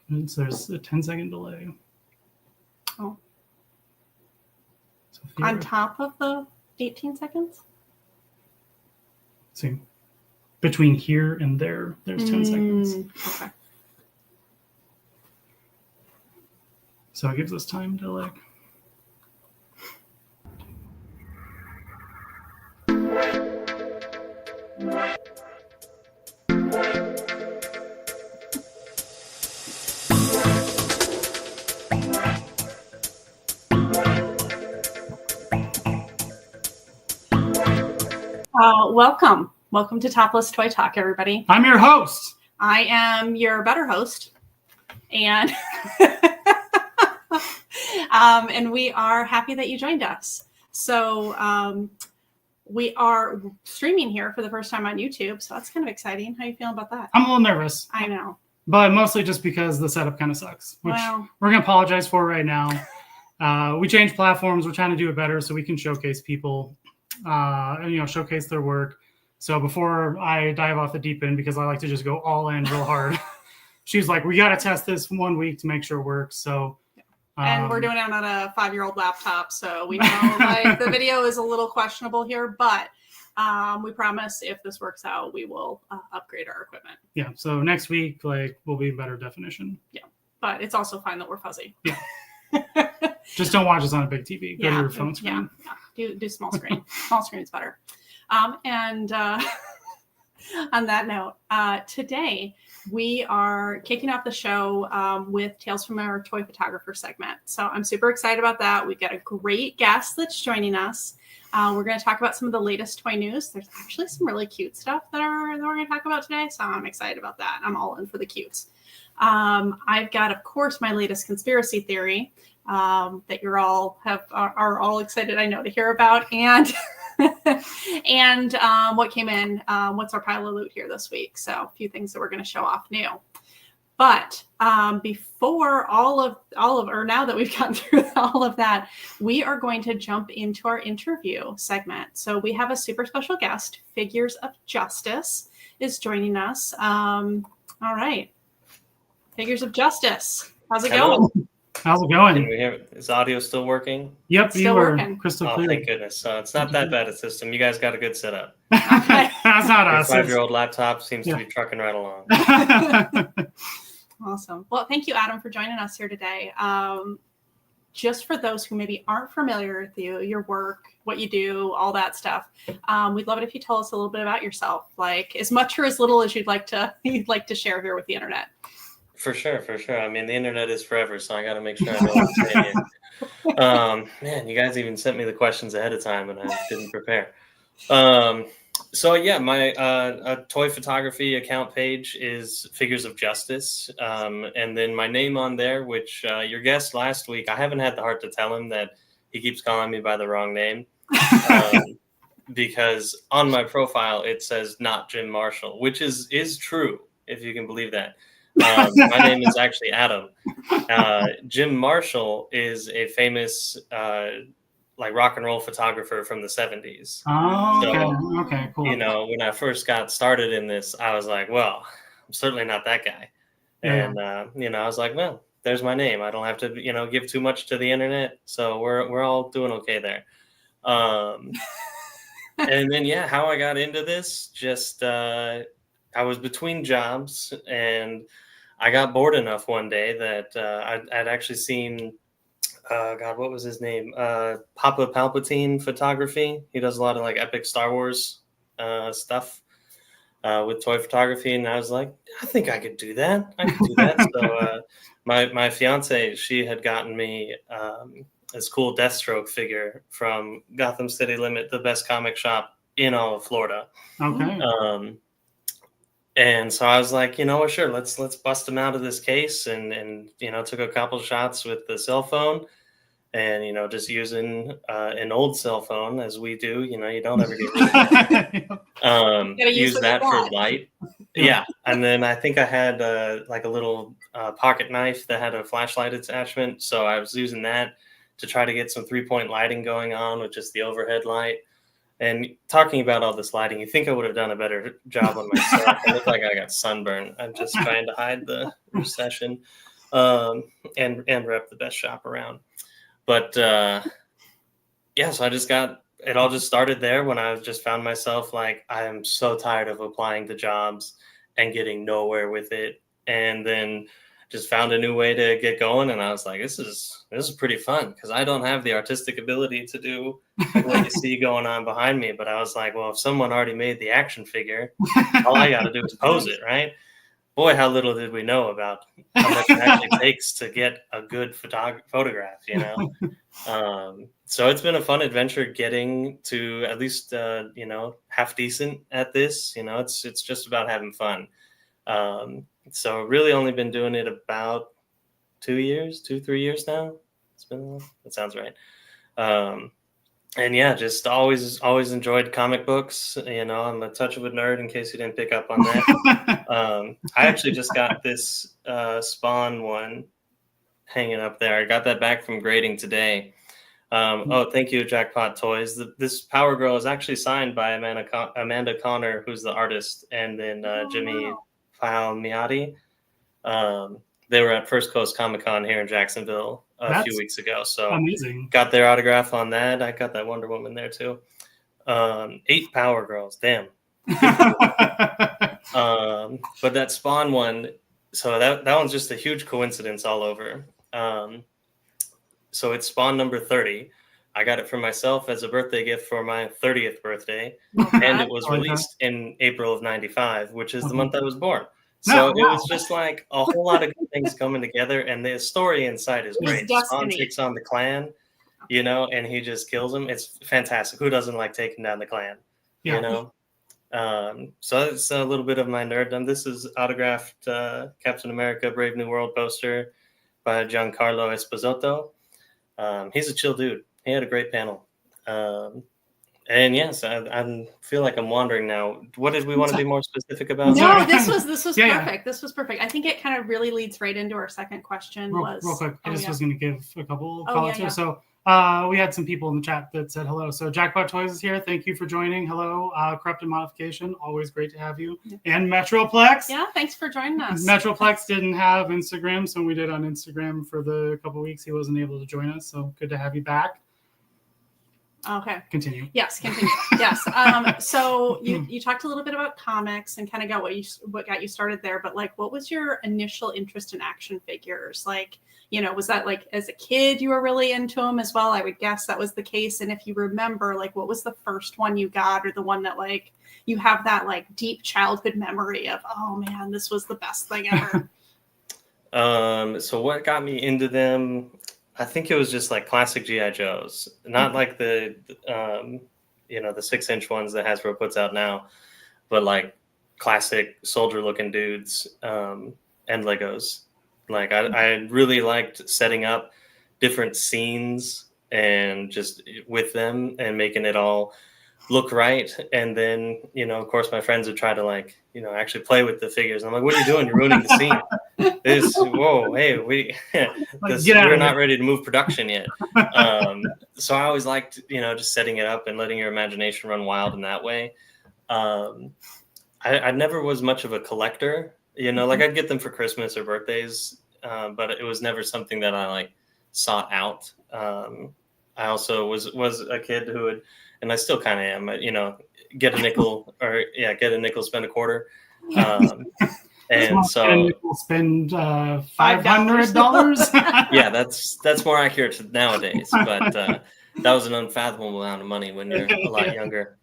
And so there's a 10-second delay. Oh. So on top of the 18 seconds? See, between here and there's 10 seconds. Okay. So it gives us time to like. Welcome to Topless Toy Talk, everybody. I'm your host. I am your better host. And and we are happy that you joined us. So we are streaming here for the first time on YouTube. So that's kind of exciting. How are you feeling about that? I'm a little nervous. I know. But mostly just because the setup kind of sucks, which we're going to apologize for right now. We changed platforms. We're trying to do it better so we can showcase people, and, showcase their work. So before I dive off the deep end, because I like to just go all in real hard, she's like, we got to test this 1 week to make sure it works. So, and we're doing it on a 5-year-old laptop. So we know like the video is a little questionable here, but we promise if this works out, we will upgrade our equipment. Yeah. So next week, will be better definition. Yeah. But it's also fine that we're fuzzy. Yeah. Just don't watch us on a big TV. Go to your phone screen. Yeah. Do small screen. Small screen is better. And on that note, today we are kicking off the show with Tales from our Toy Photographer segment. So I'm super excited about that. We've got a great guest that's joining us. We're going to talk about some of the latest toy news. There's actually some really cute stuff that we're going to talk about today. So I'm excited about that. I'm all in for the cutes. I've got, of course, my latest conspiracy theory that you're all are all excited, I know, to hear about. And and what came in, what's our pile of loot here this week. So a few things that we're going to show off new. But before all of, or now that we've gotten through all of that, we are going to jump into our interview segment. So we have a super special guest, Figures of Justice, is joining us. All right. Figures of Justice. How's it going? How's it going? Can we hear, is audio still working? Yep, still you were working. Crystal clear. Oh, thank goodness. So it's not that bad a system. You guys got a good setup. Okay. That's not Your us. 5-year-old laptop seems to be trucking right along. Awesome. Well, thank you, Adam, for joining us here today. Just for those who maybe aren't familiar with you, your work, what you do, all that stuff, we'd love it if you tell us a little bit about yourself, like as much or as little as you'd like to share here with the internet. For sure. I mean, the internet is forever, so I got to make sure I know what I'm saying. Man, you guys even sent me the questions ahead of time, and I didn't prepare. So yeah, my toy photography account page is Figures of Justice, and then my name on there, which your guest last week, I haven't had the heart to tell him that he keeps calling me by the wrong name, because on my profile it says not Jim Marshall, which is true, if you can believe that. My name is actually Adam. Jim Marshall is a famous rock and roll photographer from the 70s. Oh, so, okay, cool. When I first got started in this, I was like, well, I'm certainly not that guy. And I was like, well, there's my name. I don't have to, give too much to the internet. So we're all doing okay there. And then how I got into this, just I was between jobs and I got bored enough one day that I'd actually seen, what was his name? Papa Palpatine photography. He does a lot of epic Star Wars stuff with toy photography. And I was like, I think I could do that. So my fiance, she had gotten me this cool Deathstroke figure from Gotham City Limit, the best comic shop in all of Florida. Okay. And so I was like, sure, let's bust him out of this case, and took a couple shots with the cell phone, and just using an old cell phone as we do. You don't ever get rid of it. Use that for light. Yeah, and then I think I had a little pocket knife that had a flashlight attachment, so I was using that to try to get some 3-point lighting going on with just the overhead light. And talking about all this lighting, you think I would have done a better job on myself. I look like I got sunburn. I'm just trying to hide the recession. and rep the best shop around. But yeah, so it all just started there when I just found myself like, I am so tired of applying to jobs and getting nowhere with it. And then just found a new way to get going. And I was like, this is pretty fun, because I don't have the artistic ability to do like what you see going on behind me. But I was like, well, if someone already made the action figure, all I got to do is pose it, right? Boy, how little did we know about how much it actually takes to get a good photograph, you know? So it's been a fun adventure getting to at least, you know, half decent at this. You know, it's just about having fun. So really only been doing it about 3 years now. It's been, that sounds right. And yeah, just always enjoyed comic books. You know, I'm a touch of a nerd, in case you didn't pick up on that. I actually just got this Spawn one hanging up there. I got that back from grading today. Oh, thank you, Jackpot Toys. This Power Girl is actually signed by Amanda Connor, who's the artist, and then Jimmy Palmiotti. They were at First Coast Comic Con here in Jacksonville a few weeks ago. So amazing. Got their autograph on that. I got that Wonder Woman there too. 8 Power Girls. Damn. But that Spawn one, so that one's just a huge coincidence all over. So it's Spawn number 30. I got it for myself as a birthday gift for my 30th birthday. And it was released in April of 95, which is the month I was born. So it was just like a whole lot of good things coming together. And the story inside is great. Spawn takes on the Klan, you know, and he just kills them. It's fantastic. Who doesn't like taking down the Klan, you know? So it's a little bit of my nerddom. This is autographed Captain America Brave New World poster by Giancarlo Esposito. He's a chill dude. He had a great panel. And yes, I feel like I'm wandering now. What did we want to be more specific about? No, this was perfect. Yeah. This was perfect. I think it kind of really leads right into our second question. Real quick, I just was going to give a couple calls here. So we had some people in the chat that said hello. So Jackpot Toys is here. Thank you for joining. Hello, Corrupted Modification. Always great to have you. Yeah. And Metroplex. Yeah, thanks for joining us. Metroplex didn't have Instagram, so we did on Instagram for the couple weeks. He wasn't able to join us, so good to have you back. Okay. Continue. Yes, continue. Yes. So you talked a little bit about comics and kind of got what got you started there, but like, what was your initial interest in action figures? Like, you know, was that like as a kid you were really into them as well? I would guess that was the case. And if you remember, like, what was the first one you got, or the one that like you have that like deep childhood memory of, oh man, this was the best thing ever? So what got me into them? I think it was just like classic G.I. Joes, not like the you know, the 6-inch ones that Hasbro puts out now, but like classic soldier looking dudes and Legos. Like I really liked setting up different scenes and just with them and making it all look right. And then, you know, of course my friends would try to like, you know, actually play with the figures. I'm like, what are you doing? You're ruining the scene. We're not ready to move production yet. So I always liked, you know, just setting it up and letting your imagination run wild in that way. I never was much of a collector, you know, like I'd get them for Christmas or birthdays, but it was never something that I like sought out. I also was a kid who would, and I still kind of am, you know, get a nickel, spend a quarter. And so spend $500. Yeah, that's more accurate nowadays. But that was an unfathomable amount of money when you're a lot younger.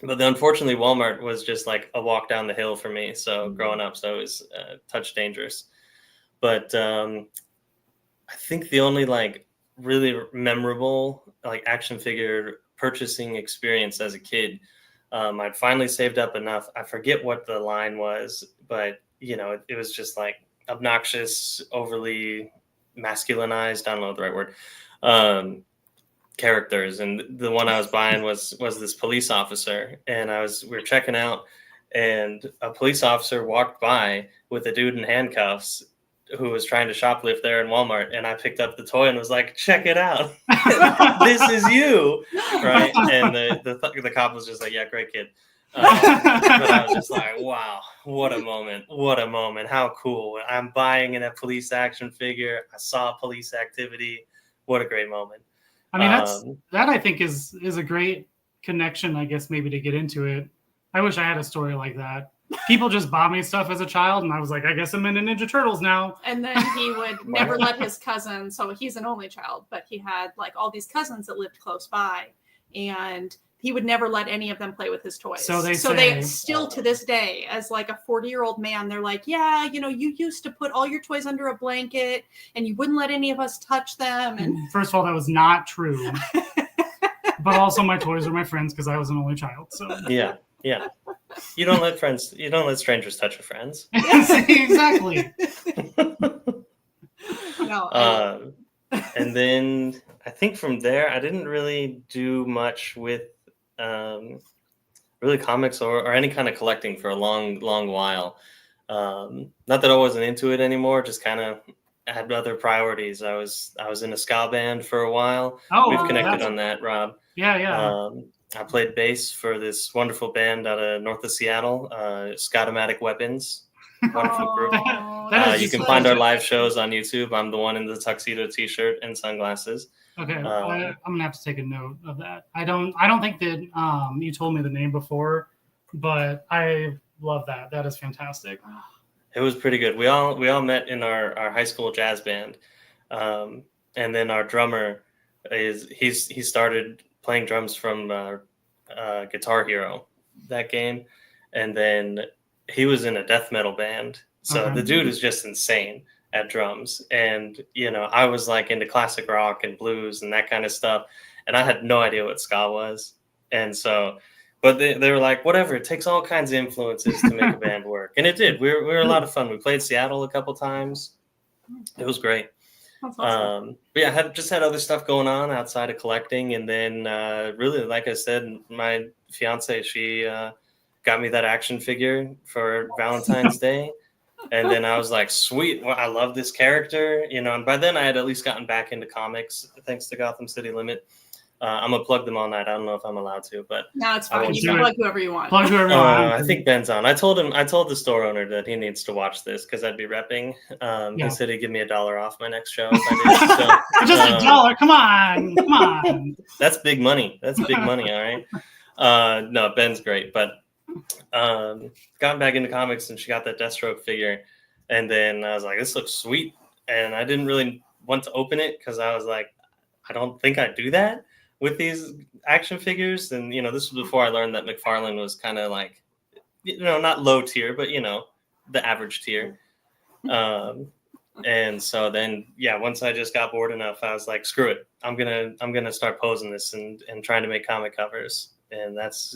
But unfortunately, Walmart was just like a walk down the hill for me. So growing up, so it was a touch dangerous. But I think the only like really memorable like action figure purchasing experience as a kid, I'd finally saved up enough. I forget what the line was, but you know, it was just like obnoxious, overly masculinized, I don't know the right word, characters. And the one I was buying was this police officer, and we were checking out, and a police officer walked by with a dude in handcuffs who was trying to shoplift there in Walmart, and I picked up the toy and was like, check it out. This is you, right? And the cop was just like, yeah, great kid. But I was just like, wow, what a moment. What a moment. How cool. I'm buying in a police action figure. I saw police activity. What a great moment. I mean, that I think is a great connection, I guess, maybe to get into it. I wish I had a story like that. People just bought me stuff as a child, and I was like, I guess I'm into Ninja Turtles now. And then he would never let his cousin, so he's an only child, but he had like all these cousins that lived close by, and he would never let any of them play with his toys. So they still to this day, as like a 40-year-old man, they're like, yeah, you know, you used to put all your toys under a blanket and you wouldn't let any of us touch them. And first of all, that was not true. But also my toys are my friends because I was an only child. So yeah. You don't let strangers touch your friends. Exactly. No, and then I think from there, I didn't really do much with really comics or any kind of collecting for a long while. Not that I wasn't into it anymore, just kind of had other priorities. I was in a ska band for a while. We've connected on that, Rob. Yeah. I played bass for this wonderful band out of north of Seattle, Scatomatic Weapons. Wonderful group. You can find our live shows on YouTube. I'm the one in the tuxedo t-shirt and sunglasses. Okay, I'm gonna have to take a note of that. I don't think that you told me the name before, but I love that. That is fantastic. It was pretty good. We all met in our high school jazz band, and then our drummer he started playing drums from Guitar Hero, that game, and then he was in a death metal band. So the dude is just insane at drums. And, you know, I was like into classic rock and blues and that kind of stuff. And I had no idea what ska was. And so, but they were like, whatever, it takes all kinds of influences to make a band work. And it did. We were a lot of fun. We played Seattle a couple times. It was great. That's awesome. But yeah, I had other stuff going on outside of collecting. And then really, like I said, my fiance, she got me that action figure for Valentine's Day. And then I was like, sweet, well, I love this character, you know. And by then I had at least gotten back into comics, thanks to Gotham City Limit. I'm going to plug them all night. I don't know if I'm allowed to, but... No, it's fine. You can plug whoever you want. Plug whoever you want. I think Ben's on. I told the store owner that he needs to watch this because I'd be repping. He said he'd give me $1 off my next show if I did. So, just $1. Come on. That's big money. All right. No, Ben's great, but... got back into comics and she got that Deathstroke figure, and then I was like, this looks sweet, and I didn't really want to open it because I was like, I don't think I do that with these action figures. And you know, this was before I learned that McFarlane was kind of like, you know, not low tier, but you know, the average tier. And so then once I just got bored enough, I was like, screw it, I'm gonna start posing this and trying to make comic covers. And that's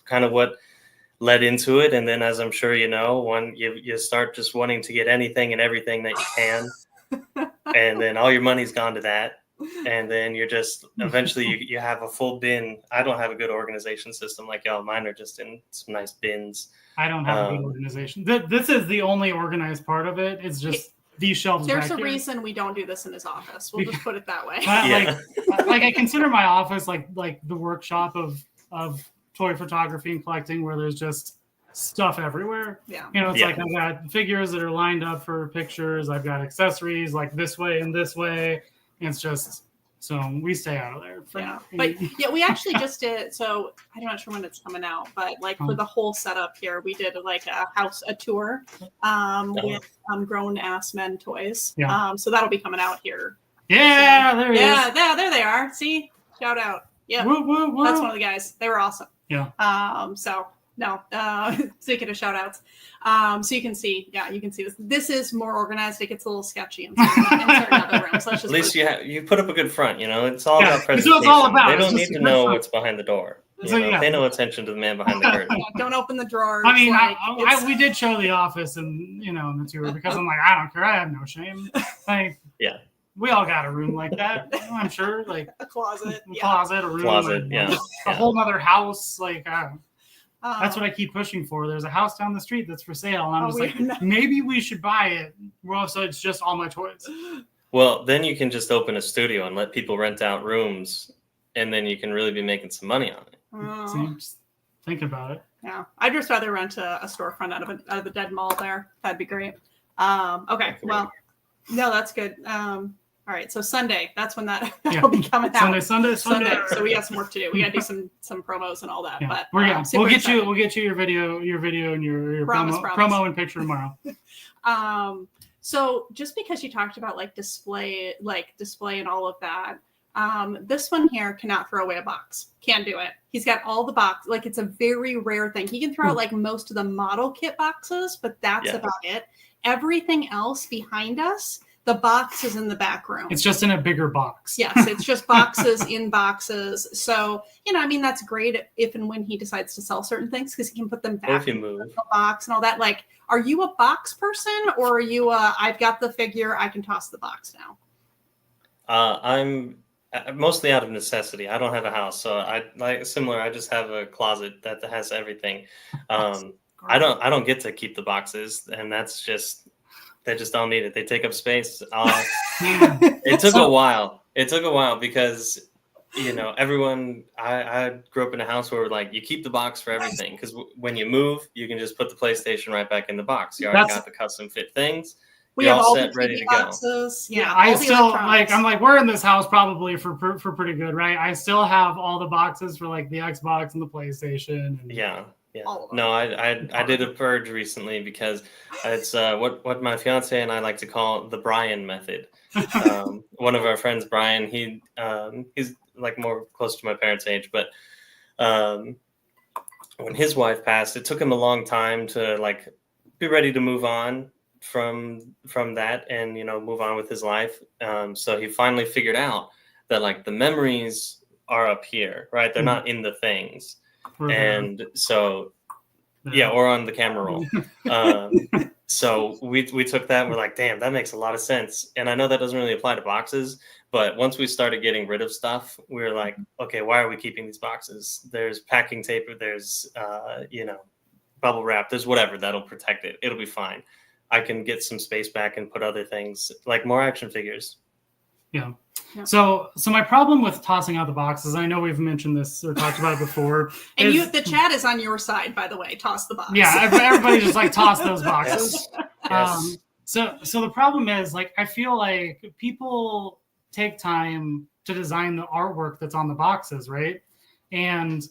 kind of what led into it. And then, as I'm sure you know, when you start just wanting to get anything and everything that you can, and then all your money's gone to that, and then you're just eventually you have a full bin. I don't have a good organization system like y'all. Mine are just in some nice bins. I don't have a good organization. This is the only organized part of it. It's just these shelves. There's a reason we don't do this in his office. We'll just put it that way. Like I consider my office like the workshop of toy photography and collecting, where there's just stuff everywhere. Yeah. You know, it's like I've got figures that are lined up for pictures. I've got accessories like this way and this way. And it's just, so we stay out of there. But we actually just did, so I'm not sure when it's coming out, but like for the whole setup here, we did like a tour with grown ass men toys. Yeah. So that'll be coming out here. Yeah, there he is. Yeah, there they are. See? Shout out. Yeah. Woo, woo, woo. That's one of the guys. They were awesome. Yeah. Speaking of shout outs. So you can see this. This is more organized. It gets a little sketchy in certain other rooms. At least you put up a good front, you know. It's all about presentation. That's what it's all about. They don't need to know what's behind the door. Pay no attention to the man behind the curtain. Don't open the drawers. I mean, we did show the office and in the tour because I'm like, I don't care. I have no shame. We all got a room like that, I'm sure. Like a closet, a room, a whole other house. Like that's what I keep pushing for. There's a house down the street that's for sale, and I'm just like, maybe we should buy it. Well, so it's just all my toys. Well, then you can just open a studio and let people rent out rooms, and then you can really be making some money on it. So just think about it. Yeah, I'd just rather rent a storefront out of a dead mall there. That'd be great. Okay, well, no, that's good. All right, so Sunday, that's when that'll be coming out. Sunday. So we got some work to do. We got to do some promos and all that. Yeah. But we'll get you your video and your promo and picture tomorrow. So just because you talked about like display and all of that, this one here cannot throw away a box. Can't do it. He's got all the box. Like, it's a very rare thing. He can throw out like most of the model kit boxes, but that's about it. Everything else behind us, the box is in the back room. It's just in a bigger box. Yes, it's just boxes in boxes. So, I mean, that's great if and when he decides to sell certain things, because he can put them back in the box and all that. Like, are you a box person, or are you I've got the figure, I can toss the box now? I'm mostly out of necessity. I don't have a house, so I just have a closet that has everything. I don't get to keep the boxes, and that's just, they just don't need it. They take up space. It took a while. It took a while because, everyone, I grew up in a house where like you keep the box for everything, because when you move, you can just put the PlayStation right back in the box. You already got the custom fit things. We have all set, the ready TV to boxes. go. Yeah, I still I'm like, we're in this house probably for pretty good, right? I still have all the boxes for like the Xbox and the PlayStation. And yeah. No, I did a purge recently because it's what my fiance and I like to call the Brian method. One of our friends, Brian, he's like more close to my parents' age, but when his wife passed, it took him a long time to like be ready to move on from that and move on with his life. So he finally figured out that like the memories are up here, right? They're not in the things. And so or on the camera roll. So we took that and we're like, damn, that makes a lot of sense. And I know that doesn't really apply to boxes, but once we started getting rid of stuff, we were like, okay, why are we keeping these boxes? There's packing tape, there's bubble wrap, there's whatever that'll protect it. It'll be fine. I can get some space back and put other things, like more action figures. Yeah. So my problem with tossing out the boxes, I know we've mentioned this or talked about it before. And the chat is on your side, by the way. Toss the box. Yeah, everybody just like toss those boxes. Yes. So the problem is, like, I feel like people take time to design the artwork that's on the boxes, right? And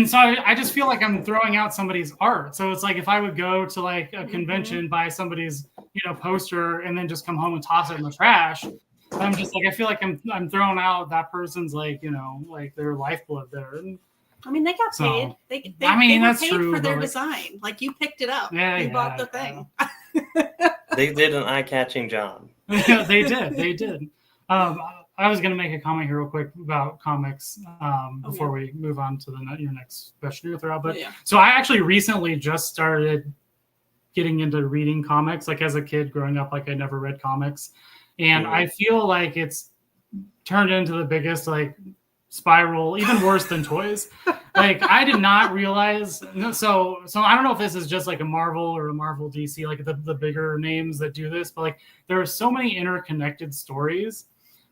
so I just feel like I'm throwing out somebody's art. So it's like if I would go to like a convention, buy somebody's poster, and then just come home and toss it in the trash, I'm just like, I feel like I'm throwing out that person's like like their lifeblood there. And I mean, they got paid. They that's paid true for their design. Like, you picked it up. You bought the thing. They did an eye-catching job. Yeah, they did. I was going to make a comment here real quick about comics before we move on to your next question you're throughout. But so I actually recently just started getting into reading comics. Like, as a kid growing up, like I never read comics, and I feel like it's turned into the biggest like spiral, even worse than toys. Like, I did not realize. So I don't know if this is just like a Marvel or a Marvel DC, like the bigger names that do this, but like there are so many interconnected stories.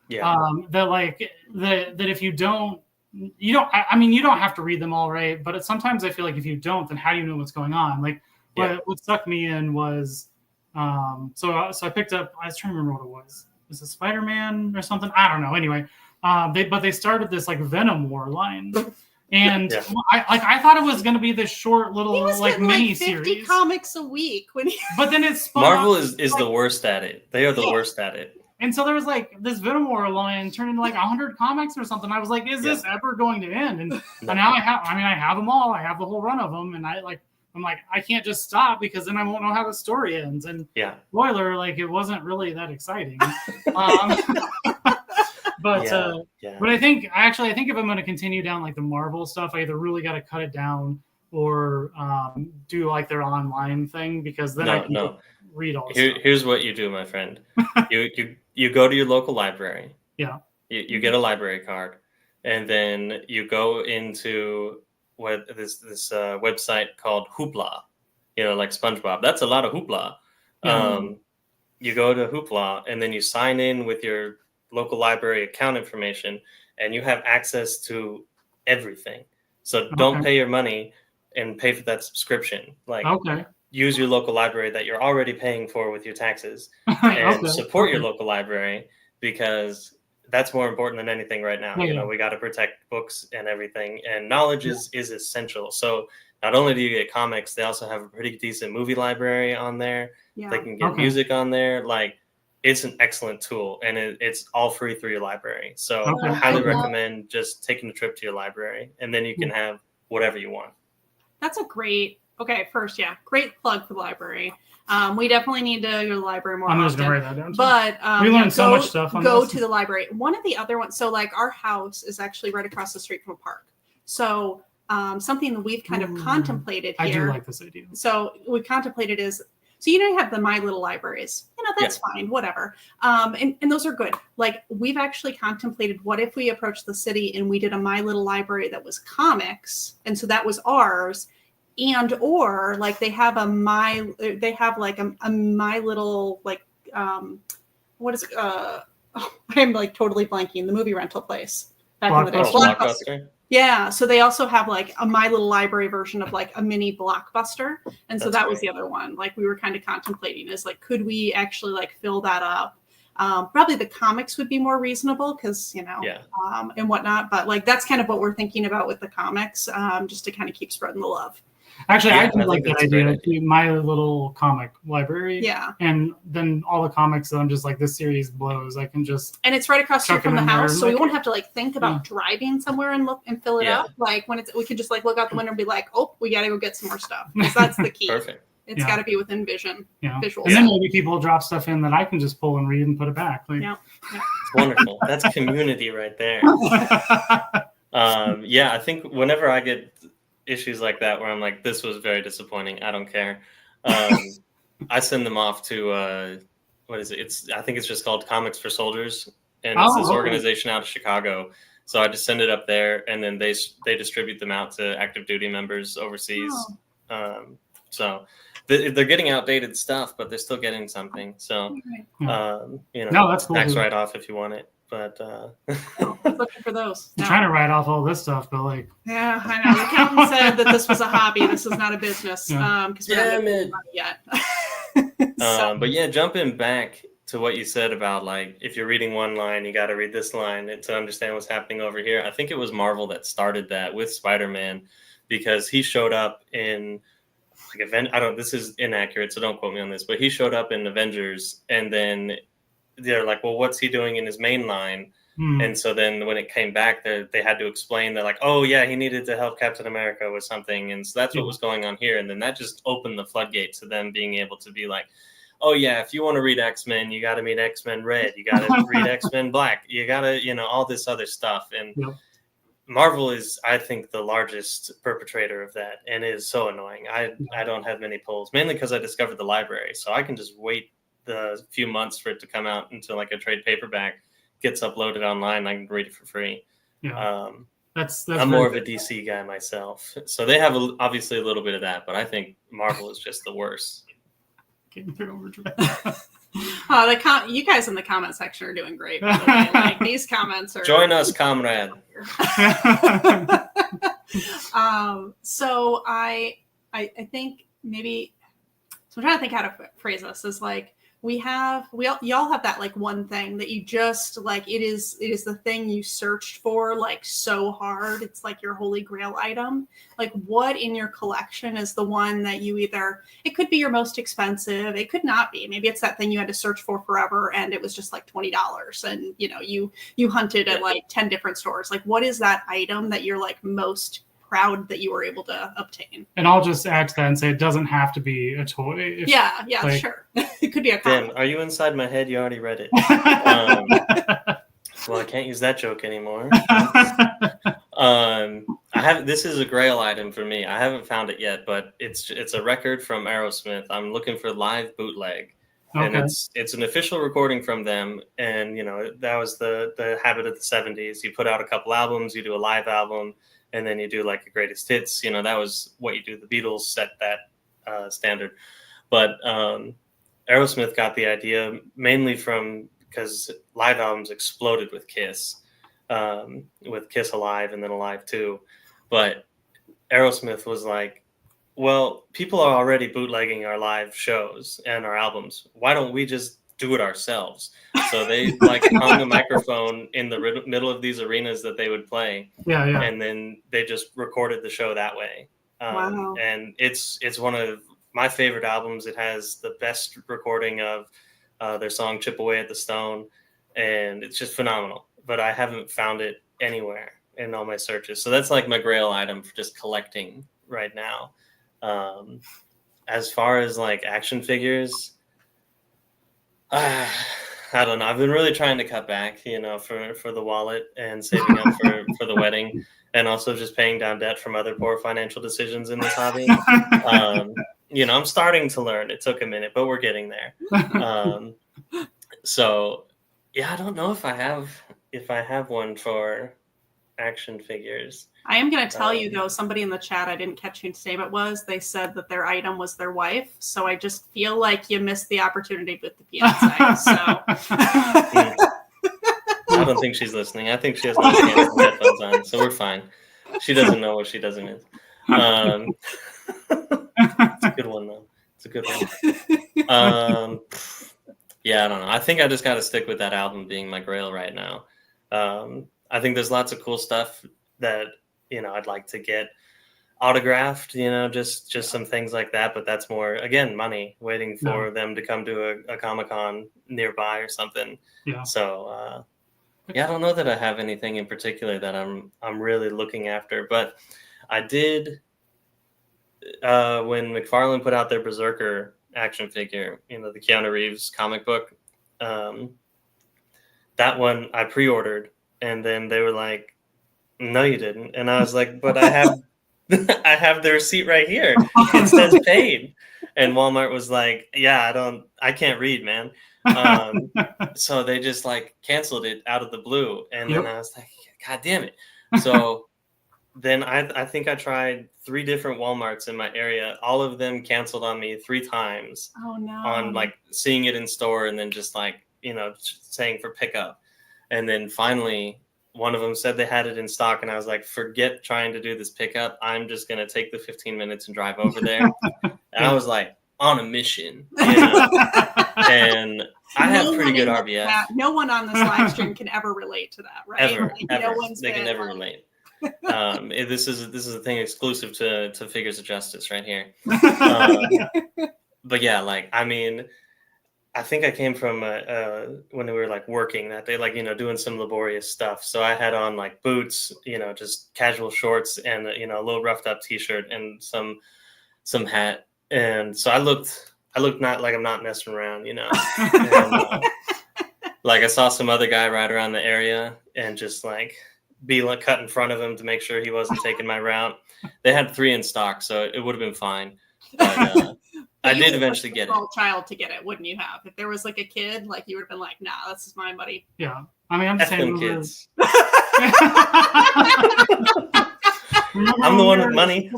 That if you don't have to read them all, right? But sometimes I feel like if you don't, then how do you know what's going on? Like, what stuck me in was so I picked up, I was trying to remember what it was. Was it Spider-Man or something? I don't know. Anyway, they started this like Venom War line. And I thought it was going to be this short little like mini series. 50 comics a week but then it's Marvel is the worst at it. They are the worst at it. And so there was like this Venom War line turned into like 100 comics or something. I was like, is this ever going to end? And now I have them all. I have the whole run of them. And I'm like, I can't just stop because then I won't know how the story ends. And spoiler, like, it wasn't really that exciting. But I think if I'm going to continue down like the Marvel stuff, I either really got to cut it down or do like their online thing, because then I can read all. Here's what you do, my friend. You go to your local library. Yeah. You get a library card, and then you go into this website called Hoopla. Like SpongeBob. That's a lot of hoopla. You go to Hoopla, and then you sign in with your local library account information, and you have access to everything. So don't pay your money, and pay for that subscription. Like, Okay. use your local library that you're already paying for with your taxes, and support your local library, because that's more important than anything right now. Yeah, you know, we got to protect books and everything, and knowledge is essential. So not only do you get comics, they also have a pretty decent movie library on there. Yeah. They can get music on there. Like, it's an excellent tool, and it's all free through your library. So I highly recommend just taking a trip to your library, and then you can have whatever you want. That's a great, great plug for the library. We definitely need to go to the library more often. I'm just going to write that down. But we learned so much stuff on Go this. to the library. One of the other ones, so like our house is actually right across the street from a park. So something that we've kind of contemplated here. I do like this idea. So we contemplated is, so you have the My Little Libraries. That's fine, whatever. And those are good. Like, we've actually contemplated, what if we approached the city and we did a My Little Library that was comics, and so that was ours, and or like they have a My Little, like what is it? I'm like totally blanking. The movie rental place back in the day. Blockbuster. Yeah, so they also have like a My Little Library version of like a mini Blockbuster, and so that was the other one. Like, we were kind of contemplating is like, could we actually like fill that up? Probably the comics would be more reasonable because and whatnot. But like, that's kind of what we're thinking about with the comics, just to kind of keep spreading the love. Actually, I do like that idea. My Little Comic Library. Yeah. And then all the comics that I'm just like, this series blows. I can just. And it's right across the street from the house, so we won't have to like think about driving somewhere and look and fill it up. Like, we could just like look out the window and be like, oh, we got to go get some more stuff. Because that's the key. Perfect. It's got to be within vision. Yeah. Visual. And then maybe people drop stuff in that I can just pull and read and put it back. Like, It's wonderful. That's community right there. I think whenever I get issues like that where I'm like, this was very disappointing, I don't care, I send them off to what is it? I think it's just called Comics for Soldiers, and it's this organization out of Chicago. So I just send it up there, and then they distribute them out to active duty members overseas. So they're getting outdated stuff, but they're still getting something. So that's cool. Tax write off if you want it. But looking for those. I'm trying to write off all this stuff, but like, yeah, I know. The accountant said that this was a hobby. This is not a business. Because we haven't made money yet. But yeah, jumping back to what you said about like, if you're reading one line, you got to read this line to understand what's happening over here. I think it was Marvel that started that with Spider-Man, because he showed up in like this is inaccurate, so don't quote me on this, but he showed up in Avengers, and then they're like, well, what's he doing in his main line? And so then when it came back, they had to explain that, like, oh yeah, he needed to help Captain America with something, and so that's what was going on here. And then that just opened the floodgates to them being able to be like, oh yeah, if you want to read X-Men, you got to read X-Men Red, you got to read X-Men Black, you got to, all this other stuff. And Marvel is, I think, the largest perpetrator of that, and it is so annoying. I don't have many pulls, mainly because I discovered the library, so I can just wait the few months for it to come out until like a trade paperback gets uploaded online. I can read it for free. That's I'm more of a DC guy myself, so they have obviously a little bit of that, but I think Marvel is just the worst. Getting through overdrive. You guys in the comment section are doing great, by the way. Like, these comments are. Join us, comrade. So I think maybe. So I'm trying to think how to phrase this. Is like, y'all have that like one thing that you just like, it is the thing you searched for like so hard. It's like your holy grail item. Like, what in your collection is the one that you it could be your most expensive, it could not be. Maybe it's that thing you had to search for forever and it was just like $20 and you hunted at like 10 different stores. Like, what is that item that you're like most proud that you were able to obtain? And I'll just add to that and say it doesn't have to be a toy. Sure. It could be a comic. Dan, are you inside my head? You already read it. Well, I can't use that joke anymore. This is a Grail item for me. I haven't found it yet, but it's a record from Aerosmith. I'm looking for Live Bootleg. And it's an official recording from them. And that was the habit of the 70s. You put out a couple albums, you do a live album, and then you do like a greatest hits. That was what you do. The Beatles set that standard. But Aerosmith got the idea mainly because live albums exploded with Kiss Alive and then Alive 2. But Aerosmith was like, well, people are already bootlegging our live shows and our albums. Why don't we just do it ourselves? So they like hung a microphone in the middle of these arenas that they would play. Yeah, yeah. And then they just recorded the show that way. Wow. And it's one of my favorite albums. It has the best recording of their song "Chip Away at the Stone," and it's just phenomenal. But I haven't found it anywhere in all my searches. So that's like my Grail item for just collecting right now. As far as like action figures, I don't know. I've been really trying to cut back, for the wallet and saving up for the wedding, and also just paying down debt from other poor financial decisions in this hobby. I'm starting to learn. It took a minute, but we're getting there. So yeah, I don't know if I have one for action figures. I am going to tell you though, somebody in the chat, I didn't catch whose name it was. They said that their item was their wife. So I just feel like you missed the opportunity with the PSA. So I don't think she's listening. I think she has no headphones on, so we're fine. She doesn't know what she doesn't is. It's a good one though. It's a good one. Yeah, I don't know. I think I just got to stick with that album being my Grail right now. I think there's lots of cool stuff that I'd like to get autographed. Just some things like that. But that's more, again, money, waiting for them to come to a Comic-Con nearby or something. Yeah. So I don't know that I have anything in particular that I'm really looking after. But I did when McFarlane put out their Berserker action figure, the Keanu Reeves comic book. That one I pre-ordered, and then they were like, "No, you didn't." And I was like, "But I have, I have the receipt right here. It says paid." And Walmart was like, "Yeah, I can't read, man." So they just like canceled it out of the blue, and then I was like, "God damn it!" So then I think I tried 3 different Walmarts in my area. All of them canceled on me 3 times. Oh no! On like seeing it in store and then just like saying for pickup, and then finally one of them said they had it in stock, and I was like, forget trying to do this pickup. I'm just gonna take the 15 minutes and drive over there. And I was like on a mission, and I have pretty good RBF. No one on this live stream can ever relate to that, right? Ever. No one's they can never relate. This is a thing exclusive to Figures of Justice right here. But yeah, like, I mean, I think I came from when we were like working that day, like, doing some laborious stuff. So I had on like boots, just casual shorts and, a little roughed up t-shirt and some hat. And so I looked not like I'm not messing around, And, like I saw some other guy ride around the area and just like be like cut in front of him to make sure he wasn't taking my route. They had 3 in stock, so it would have been fine. But I did eventually get it. Child to get it, wouldn't you have? If there was like a kid, like you would have been like, "Nah, this is mine, buddy." Yeah, I mean, I'm just saying, kids. I'm the one with money.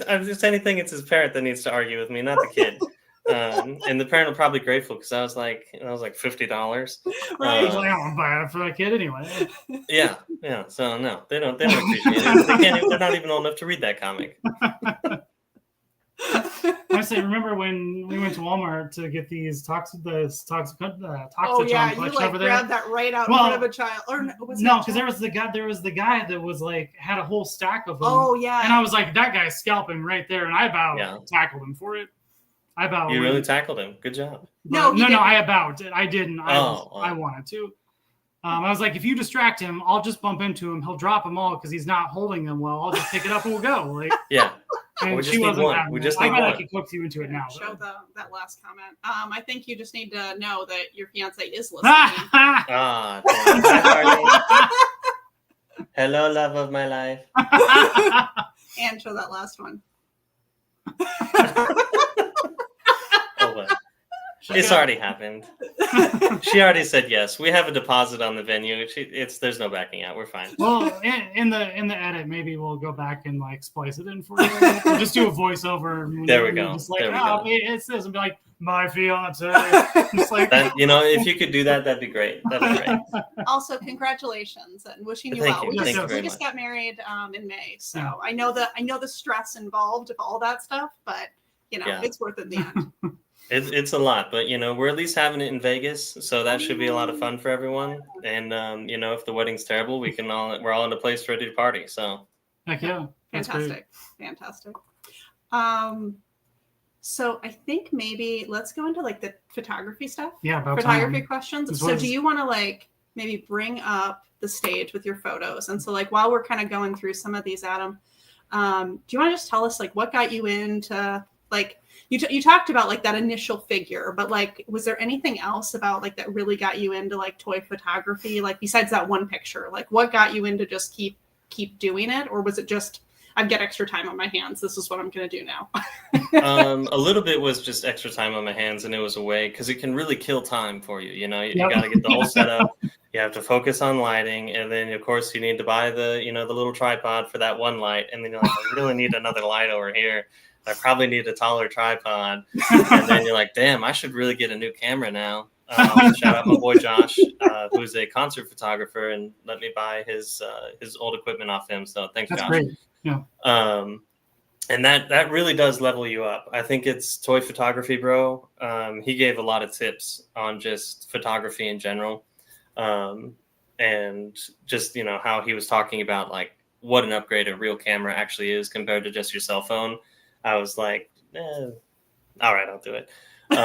I'm just anything. It's his parent that needs to argue with me, not the kid. And the parent will probably be grateful because I was like $50. Right. I'm buying it for that kid anyway. Yeah. So no, they don't appreciate it. They're not even old enough to read that comic. I say, remember when we went to Walmart to get these Toxicon oh yeah, you like over there? grabbed that right out in front of a child, or no, because there was the guy that was like had a whole stack of them. Oh yeah, and I was like, that guy's scalping right there, and I tackled him for it. You really tackled him. Good job. No, I about it. I didn't. I wanted to. I was like, if you distract him, I'll just bump into him. He'll drop them all because he's not holding them well. I'll just pick it up and we'll go. Like, yeah. And we just need one. We just need one. I bet I could cook you into it now. Show that last comment. I think you just need to know that your fiance is listening. Hello, love of my life. And show that last one. Oh, well. It's already happened. She already said yes. We have a deposit on the venue. There's no backing out. We're fine. Well, in the edit, maybe we'll go back and like splice it in for you. We'll just do a voiceover. There we go. Just like, there we go. It's this, and be like, my fiance. Just like That, if you could do that, that'd be great. That'd be great. Also, congratulations and wishing you Thank well. you. Thank you very We just much. got married in May, so Yeah. I know the stress involved of all that stuff, but Yeah. it's worth it in the end. It's a lot, but we're at least having it in Vegas, so that should be a lot of fun for everyone. And if the wedding's terrible, we're all in a place ready to party. So heck yeah, that's great. Fantastic. So I think maybe let's go into like the photography stuff. Yeah, about photography time. questions. So do you want to like maybe bring up the stage with your photos? And so like while we're kind of going through some of these, Adam, do you want to just tell us like what got you into like you talked about like that initial figure, but like was there anything else about like that really got you into like toy photography, like besides that one picture? Like what got you into just keep doing it, or was it just I've got extra time on my hands, this is what I'm going to do now? a little bit was just extra time on my hands, and it was a way because it can really kill time for you. You got to get the whole setup. You have to focus on lighting, and then of course you need to buy the the little tripod for that one light, and then you're like, I really need another light over here. I probably need a taller tripod, and then you're like, damn, I should really get a new camera now. Shout out my boy Josh, who's a concert photographer, and let me buy his old equipment off him. So thanks, That's Josh. great. Yeah. And that really does level you up. I think it's Toy Photography Bro. He gave a lot of tips on just photography in general, and just how he was talking about like what an upgrade a real camera actually is compared to just your cell phone. I was like, all right, I'll do it. So.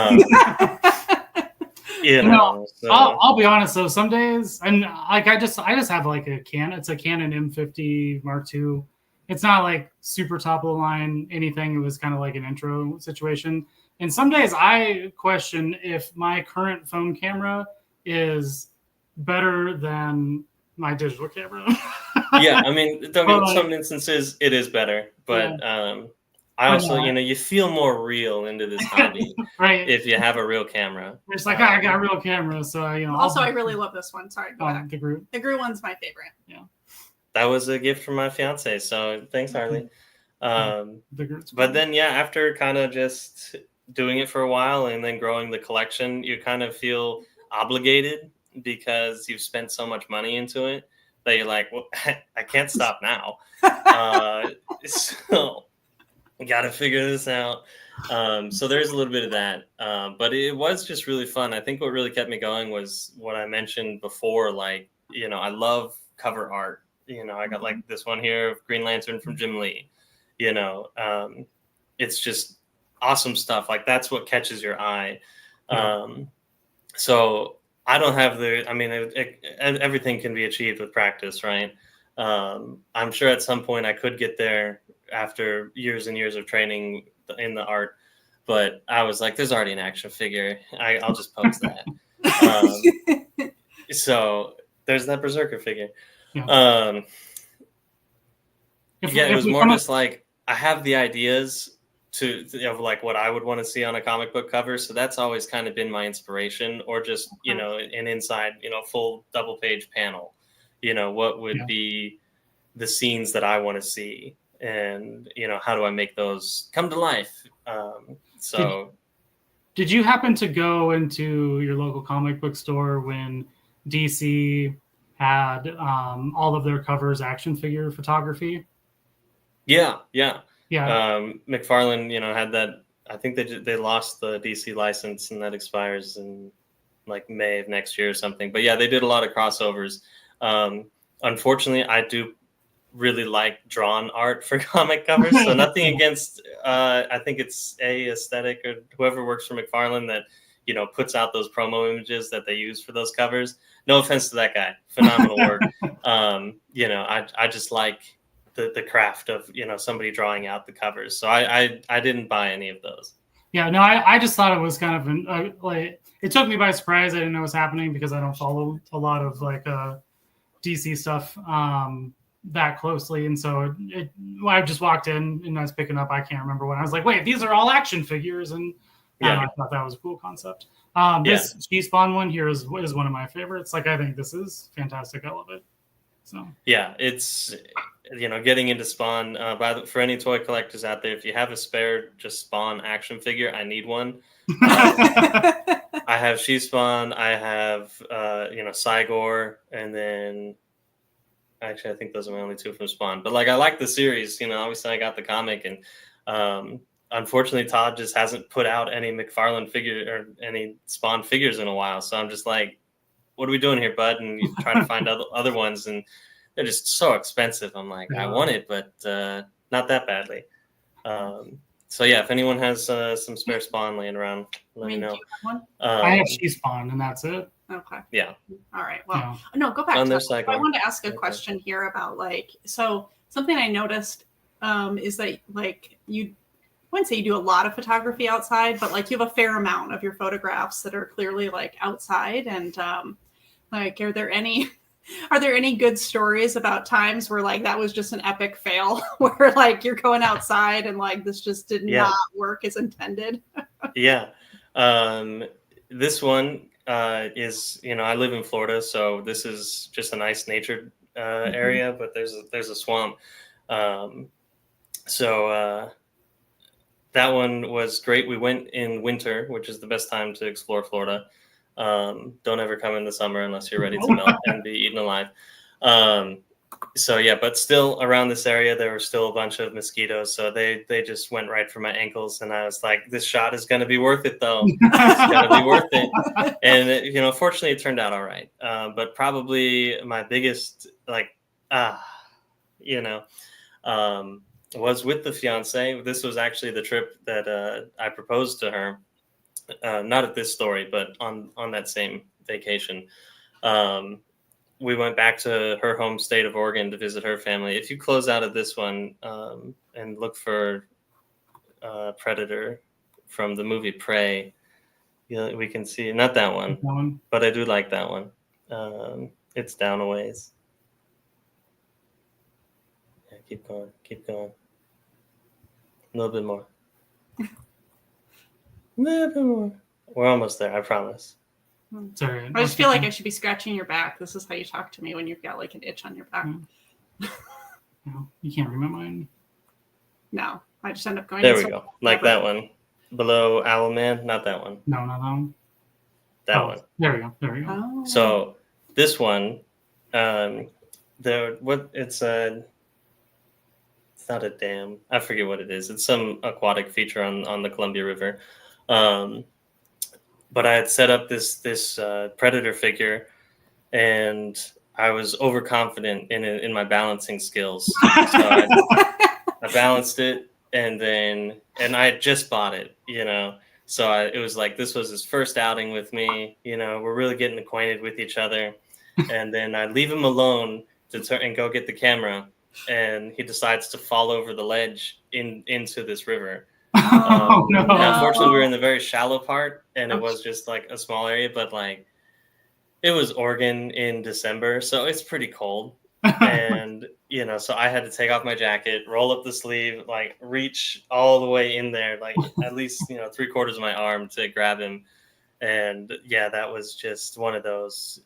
I'll be honest though. Some days, and like I just have like it's a Canon M50 Mark II. It's not like super top of the line anything. It was kind of like an intro situation. And some days I question if my current phone camera is better than my digital camera. Yeah, I mean, some instances it is better, but I also, you feel more real into this hobby, right? If you have a real camera. It's like I got a real camera, so Also, I really love this one. Sorry, go back. The Groot. The Groot one's my favorite. Yeah, that was a gift from my fiance. So thanks, Harley. The Groot's but then, after kind of just doing it for a while and then growing the collection, you kind of feel obligated because you've spent so much money into it that you're like, well, I can't stop now. So. Got to figure this out. So there's a little bit of that. But it was just really fun. I think what really kept me going was what I mentioned before. Like, I love cover art. I got like this one here of Green Lantern from Jim Lee. It's just awesome stuff. Like that's what catches your eye. So I don't have everything can be achieved with practice, right? I'm sure at some point I could get there after years and years of training in the art, but I was like, there's already an action figure. I'll just post that. So there's that Berserker figure. It was more just like, I have the ideas of like what I would want to see on a comic book cover. So that's always kind of been my inspiration, or just, an inside, full double page panel, what would be the scenes that I want to see. And how do I make those come to life? Did you happen to go into your local comic book store when DC had all of their covers action figure photography? Yeah. McFarlane, had that. I think they lost the DC license, and that expires in like May of next year or something. But yeah, they did a lot of crossovers. Unfortunately, I do really like drawn art for comic covers, so nothing against I think it's Aesthetic or whoever works for McFarlane that puts out those promo images that they use for those covers. No offense to that guy, phenomenal work. I just like the craft of somebody drawing out the covers, so I didn't buy any of those. I just thought it was kind of like, it took me by surprise. I didn't know what was happening because I don't follow a lot of like DC stuff that closely, and so I just walked in and I was picking up, I can't remember when, I was like, wait, these are all action figures, and Yeah. I thought that was a cool concept. This She Spawn one here is one of my favorites. Like, I think this is fantastic. I love it. So yeah, it's getting into Spawn. For any toy collectors out there, if you have a spare just Spawn action figure, I need one. I have She Spawn. I have Cygor, and then actually I think those are my only two from Spawn. But like I like the series. Obviously I got the comic, and unfortunately Todd just hasn't put out any McFarlane figure or any Spawn figures in a while. So I'm just like, what are we doing here, bud? And you try to find other ones, and they're just so expensive. I'm like, I want it, but not that badly. So yeah, if anyone has some spare Spawn laying around, let me know. Do you have one? I have She Spawn, and that's it. Okay. Yeah. All right. Well, no, go back on to their that. cycle. I wanted to ask a question here about so something I noticed is that you wouldn't say you do a lot of photography outside, but you have a fair amount of your photographs that are clearly outside. And are there any good stories about times where that was just an epic fail where you're going outside and this just did not work as intended? Yeah. This one is, I live in Florida, so this is just a nice natured area, but there's a swamp. So that one was great. We went in winter, which is the best time to explore Florida. Don't ever come in the summer unless you're ready to melt and be eaten alive. So yeah, but still around this area, there were still a bunch of mosquitoes. So they just went right for my ankles. And I was like, this shot is going to be worth it though. It's going to be worth it. And fortunately it turned out all right. But probably my biggest, was with the fiance. This was actually the trip that I proposed to her. Not at this story, but on that same vacation. We went back to her home state of Oregon to visit her family. If you close out of this one and look for Predator from the movie Prey, we can see, not that one, but I do like that one. It's down a ways. Yeah, keep going. A little bit more. We're almost there, I promise. Sorry, I just feel like I should be scratching your back. This is how you talk to me when you've got an itch on your back. No, you can't remember mine. No, I just end up going. There we go. Like that one. Below Owl Man, not that one. No, not that one. That one. There we go. Oh. So this one, it's not a dam. I forget what it is. It's some aquatic feature on the Columbia River. But I had set up this Predator figure, and I was overconfident in my balancing skills. So I balanced it, and I had just bought it, So it was this was his first outing with me. We're really getting acquainted with each other, and then I leave him alone to turn and go get the camera, and he decides to fall over the ledge into this river. No. Unfortunately, we were in the very shallow part, and it was just a small area, but it was Oregon in December, so it's pretty cold. And so I had to take off my jacket, roll up the sleeve, reach all the way in there, at least 3/4 of my arm to grab him. And yeah, that was just one of those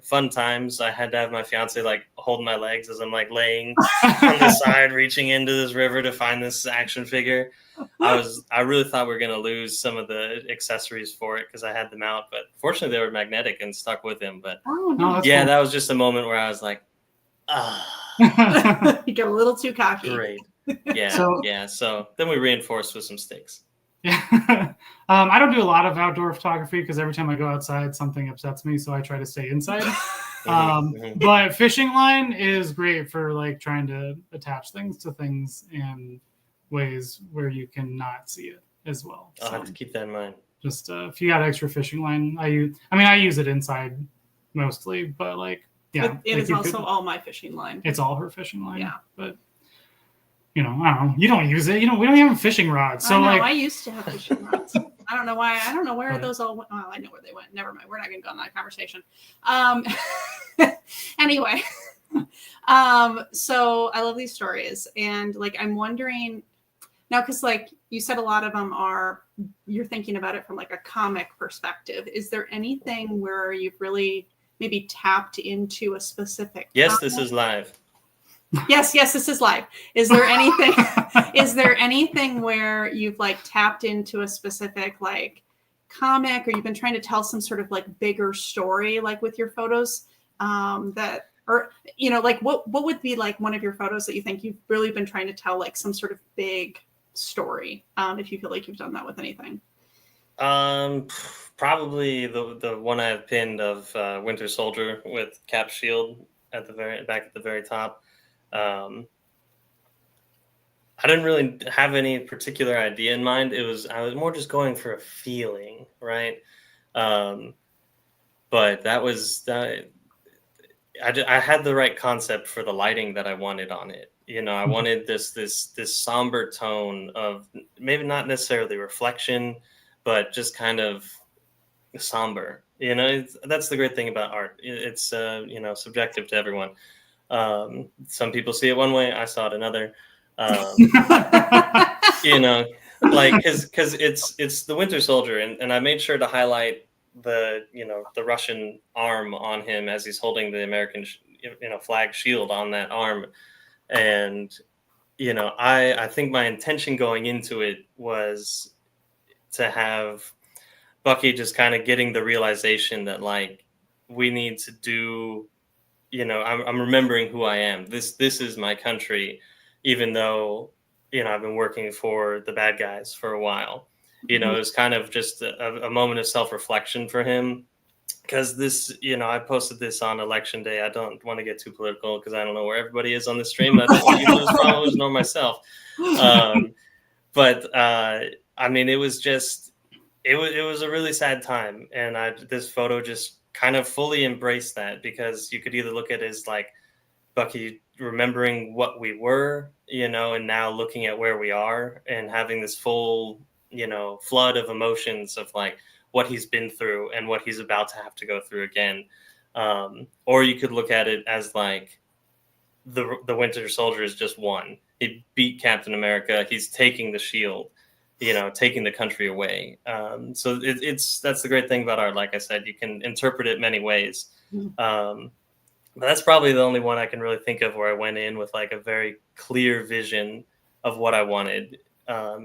fun times. I had to have my fiance hold my legs as I'm laying on the side, reaching into this river to find this action figure. I really thought we were gonna lose some of the accessories for it because I had them out, but fortunately they were magnetic and stuck with him. But yeah, that was just a moment where I was like, you get a little too cocky. Great. Yeah. So then we reinforced with some sticks. Yeah. I don't do a lot of outdoor photography because every time I go outside, something upsets me. So I try to stay inside. But fishing line is great for trying to attach things to things in ways where you cannot see it as well. I'll have to keep that in mind. Just if you got extra fishing line, I use it inside mostly, but It is also all my fishing line. It's all her fishing line. Yeah. But I don't know. You don't use it. We don't even have fishing rods. So I used to have fishing rods. I don't know why. I don't know where those all went. Well, I know where they went. Never mind. We're not going to go on that conversation. Anyway. So I love these stories. And I'm wondering now, because you said a lot of them are, you're thinking about it from like a comic perspective. Is there anything where you've really maybe tapped into a specific Yes, comic? this is live. Yes, this is live. Is there anything is there anything where you've like tapped into a specific like comic, or you've been trying to tell some sort of like bigger story like with your photos, that, or like what would be like one of your photos that you think you've really been trying to tell like some sort of big story, if you feel like you've done that with anything? Probably the one I have pinned of Winter Soldier with Cap Shield at the very top. I didn't really have any particular idea in mind. I was more just going for a feeling, right? But that was that. I had the right concept for the lighting that I wanted on it. I wanted this somber tone of maybe not necessarily reflection, but just kind of somber. That's the great thing about art. It's subjective to everyone. Some people see it one way. I saw it another. Like because it's the Winter Soldier, and I made sure to highlight the Russian arm on him as he's holding the American flag shield on that arm, and I think my intention going into it was to have Bucky just kind of getting the realization that like we need to do. I'm remembering who I am. This is my country, even though I've been working for the bad guys for a while. It was kind of just a moment of self-reflection for him, because this, I posted this on election day. I don't want to get too political because I don't know where everybody is on the stream. I don't want you lose followers nor myself. But I mean, it was a really sad time, and this photo just kind of fully embraced that, because you could either look at it as like Bucky remembering what we were, and now looking at where we are and having this full, flood of emotions of like what he's been through and what he's about to have to go through again. Or you could look at it as like the Winter Soldier is just one. He beat Captain America. He's taking the shield, taking the country away. So that's the great thing about art. Like I said, you can interpret it many ways. But that's probably the only one I can really think of where I went in with like a very clear vision of what I wanted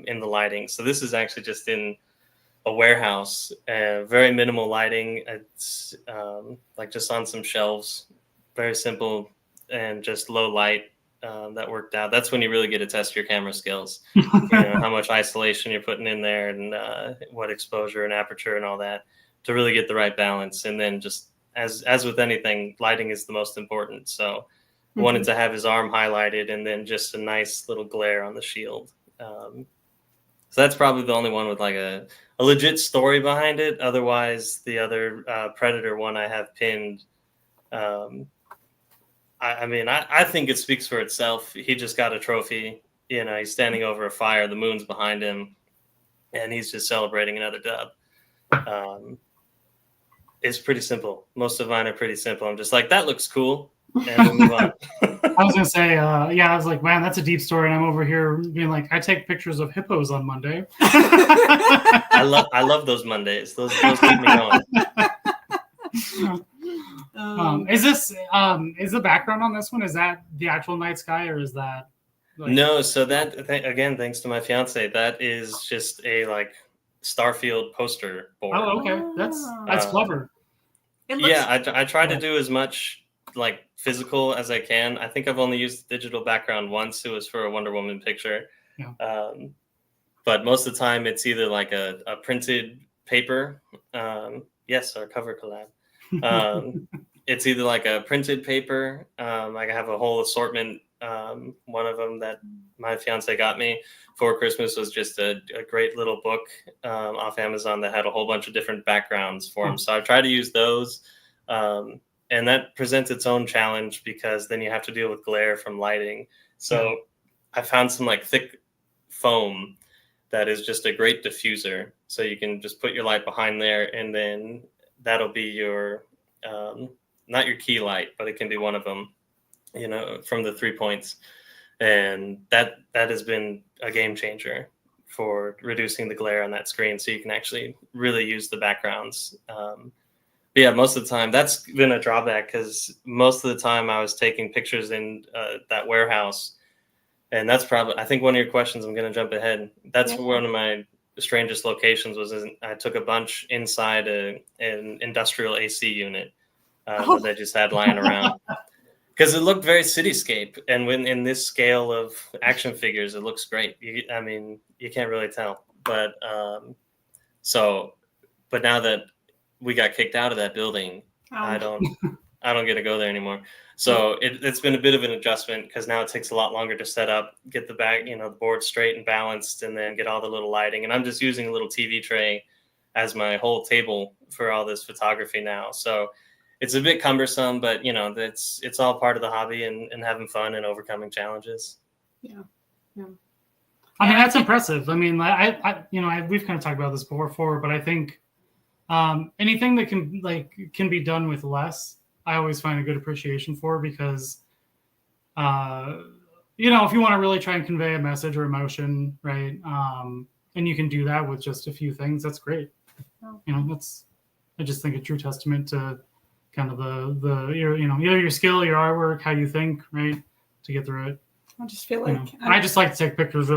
in the lighting. So this is actually just in a warehouse, very minimal lighting. It's like just on some shelves, very simple and just low light. That worked out. That's when you really get to test your camera skills. How much isolation you're putting in there, and what exposure and aperture and all that to really get the right balance. And then just as with anything, lighting is the most important. So I wanted to have his arm highlighted and then just a nice little glare on the shield. So that's probably the only one with like a legit story behind it. Otherwise, the other Predator one I have pinned. I mean, I think it speaks for itself. He just got a trophy. He's standing over a fire. The moon's behind him, and he's just celebrating another dub. It's pretty simple. Most of mine are pretty simple. I'm just like, that looks cool, and we'll move on. I was gonna say, I was like, man, that's a deep story, and I'm over here being like, I take pictures of hippos on Monday. I love those Mondays. Those keep me going. Is the background on this one? Is that the actual night sky, or is that? No, so that again, thanks to my fiance, that is just a like Starfield poster board. Oh, okay, that's clever. I try to do as much like physical as I can. I think I've only used the digital background once. It was for a Wonder Woman picture. Yeah. But most of the time it's either like a printed paper. Yes, our cover collab. It's either like a printed paper. Like I have a whole assortment. One of them that my fiance got me for Christmas was just a great little book off Amazon that had a whole bunch of different backgrounds for him. So I try to use those. And that presents its own challenge, because then you have to deal with glare from lighting. So I found some like thick foam that is just a great diffuser. So you can just put your light behind there, and then that'll be your, not your key light, but it can be one of them, from the 3 points. And that has been a game changer for reducing the glare on that screen, so you can actually really use the backgrounds. But yeah, most of the time that's been a drawback, because most of the time I was taking pictures in that warehouse, and that's probably, I think, one of your questions. I'm going to jump ahead. That's one of my strangest locations. I took a bunch inside an industrial AC unit that they just had lying around, because it looked very cityscape, and when in this scale of action figures, it looks great. I mean, you can't really tell, but but now that we got kicked out of that building, I don't get to go there anymore. So it's been a bit of an adjustment, because now it takes a lot longer to set up, get the the board straight and balanced, and then get all the little lighting. And I'm just using a little TV tray as my whole table for all this photography now. So it's a bit cumbersome, but it's all part of the hobby, and having fun and overcoming challenges. Yeah. I mean, that's impressive. I mean, we've kind of talked about this before, but I think anything that can be done with less, I always find a good appreciation for, because if you want to really try and convey a message or emotion, right, and you can do that with just a few things, that's great. That's, I just think, a true testament to kind of either your skill, your artwork, how you think, right, to get through it. I just feel like I just like to take pictures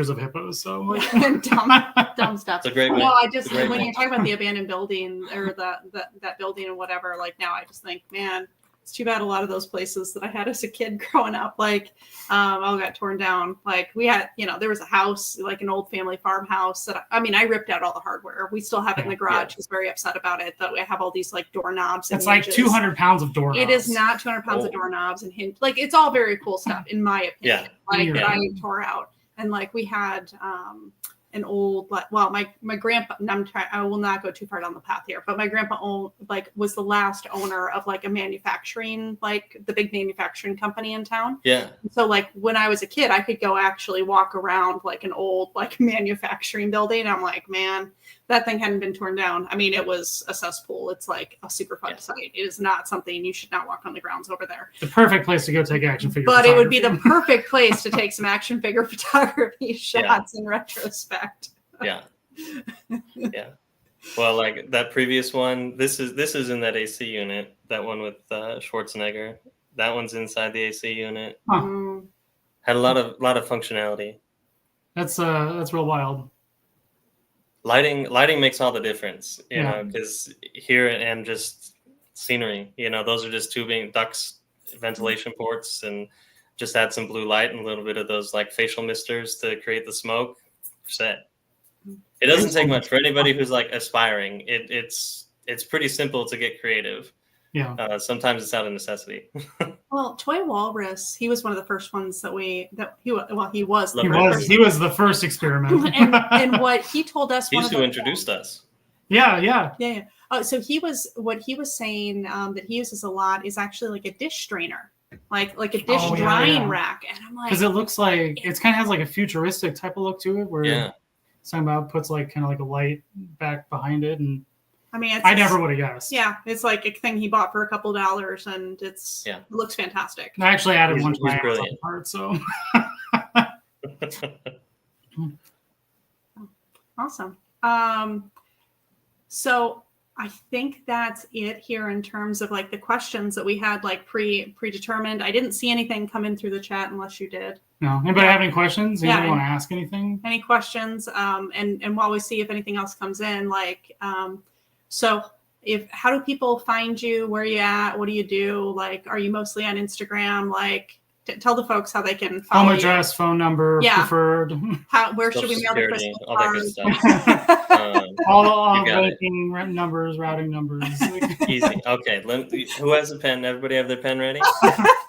of hippos. So dumb stuff. It's a great one. No, I just, when you're talking about the abandoned building, or that building and whatever, like, now I just think, man, it's too bad a lot of those places that I had as a kid growing up, like, all got torn down. Like, we had, there was a house, like an old family farmhouse that I ripped out all the hardware. We still have it in the garage. I was very upset about it, that we have all these like doorknobs. It's like 200 pounds of doorknobs. It is not 200 pounds of doorknobs and hinge. Like, it's all very cool stuff, in my opinion. That I tore out. And like, we had an old, my grandpa, I will not go too far down the path here, but my grandpa was the last owner of like a manufacturing, like the big manufacturing company in town. Yeah. So like, when I was a kid, I could go actually walk around like an old like manufacturing building. I'm like, man, that thing hadn't been torn down. I mean, it was a cesspool. It's like a super fun site. It is not something, you should not walk on the grounds over there. The perfect place to go take action figure photography. It would be the perfect place to take some action figure photography shots in retrospect. Yeah. Well, like that previous one, this is in that AC unit. That one with Schwarzenegger. That one's inside the AC unit. Huh. Had a lot of functionality. That's real wild. Lighting makes all the difference, because here and just scenery, those are just tubing, ducts, ventilation ports, and just add some blue light and a little bit of those like facial misters to create the smoke. Set. It doesn't take much for anybody who's like aspiring. It's pretty simple to get creative. Yeah. Sometimes it's out of necessity. Well, Toy Walrus, he was one of the first ones he was the first experiment. and what he told us, he's who introduced us. Yeah. Oh, so what he was saying that he uses a lot is actually like a dish strainer, like a dish drying rack. And I'm like, because it looks like it kind of has like a futuristic type of look to it, where somehow puts like kind of like a light back behind it. And I mean, I never would have guessed. Yeah, it's like a thing he bought for a couple $, and it looks fantastic. I actually added one to my Amazon cart, so. Awesome. So I think that's it here in terms of like the questions that we had like predetermined. I didn't see anything come in through the chat unless you did. No. Anybody have any questions? Anybody want to ask anything? Any questions? And while we see if anything else comes in, like, so how do people find you? Where are you at? What do you do? Like, are you mostly on Instagram? Like, tell the folks how they can follow home address, phone number, preferred. Where should we mail the Christmas all that good stuff. all routing numbers. Easy. Okay. Who has a pen? Everybody have their pen ready?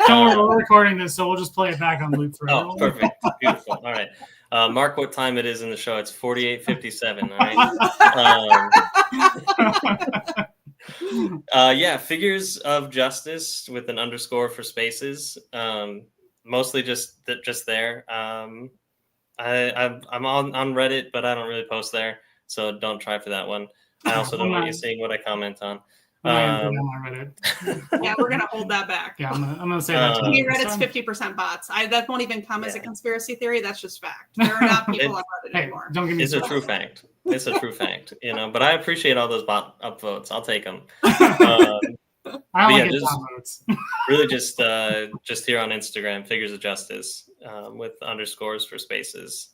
Don't worry, we're recording this, so we'll just play it back on loop for Oh, perfect. Beautiful. All right. Mark what time it is in the show. It's 48:57. All right. Figures of justice with an underscore for spaces. Mostly just there. I'm on Reddit, but I don't really post there, so don't try for that one. I also don't want you seeing what I comment on. I'm gonna on my Reddit. Yeah, we're gonna hold that back. Yeah, I'm gonna say that. I mean, Reddit's 50% bots. That won't even come as a conspiracy theory. That's just fact. There are not people on Reddit anymore. Don't give me. It's a true fact. It's a true fact. But I appreciate all those bot upvotes. I'll take them. I only get downvotes. Really, just here on Instagram, Figures of Justice, with underscores for spaces,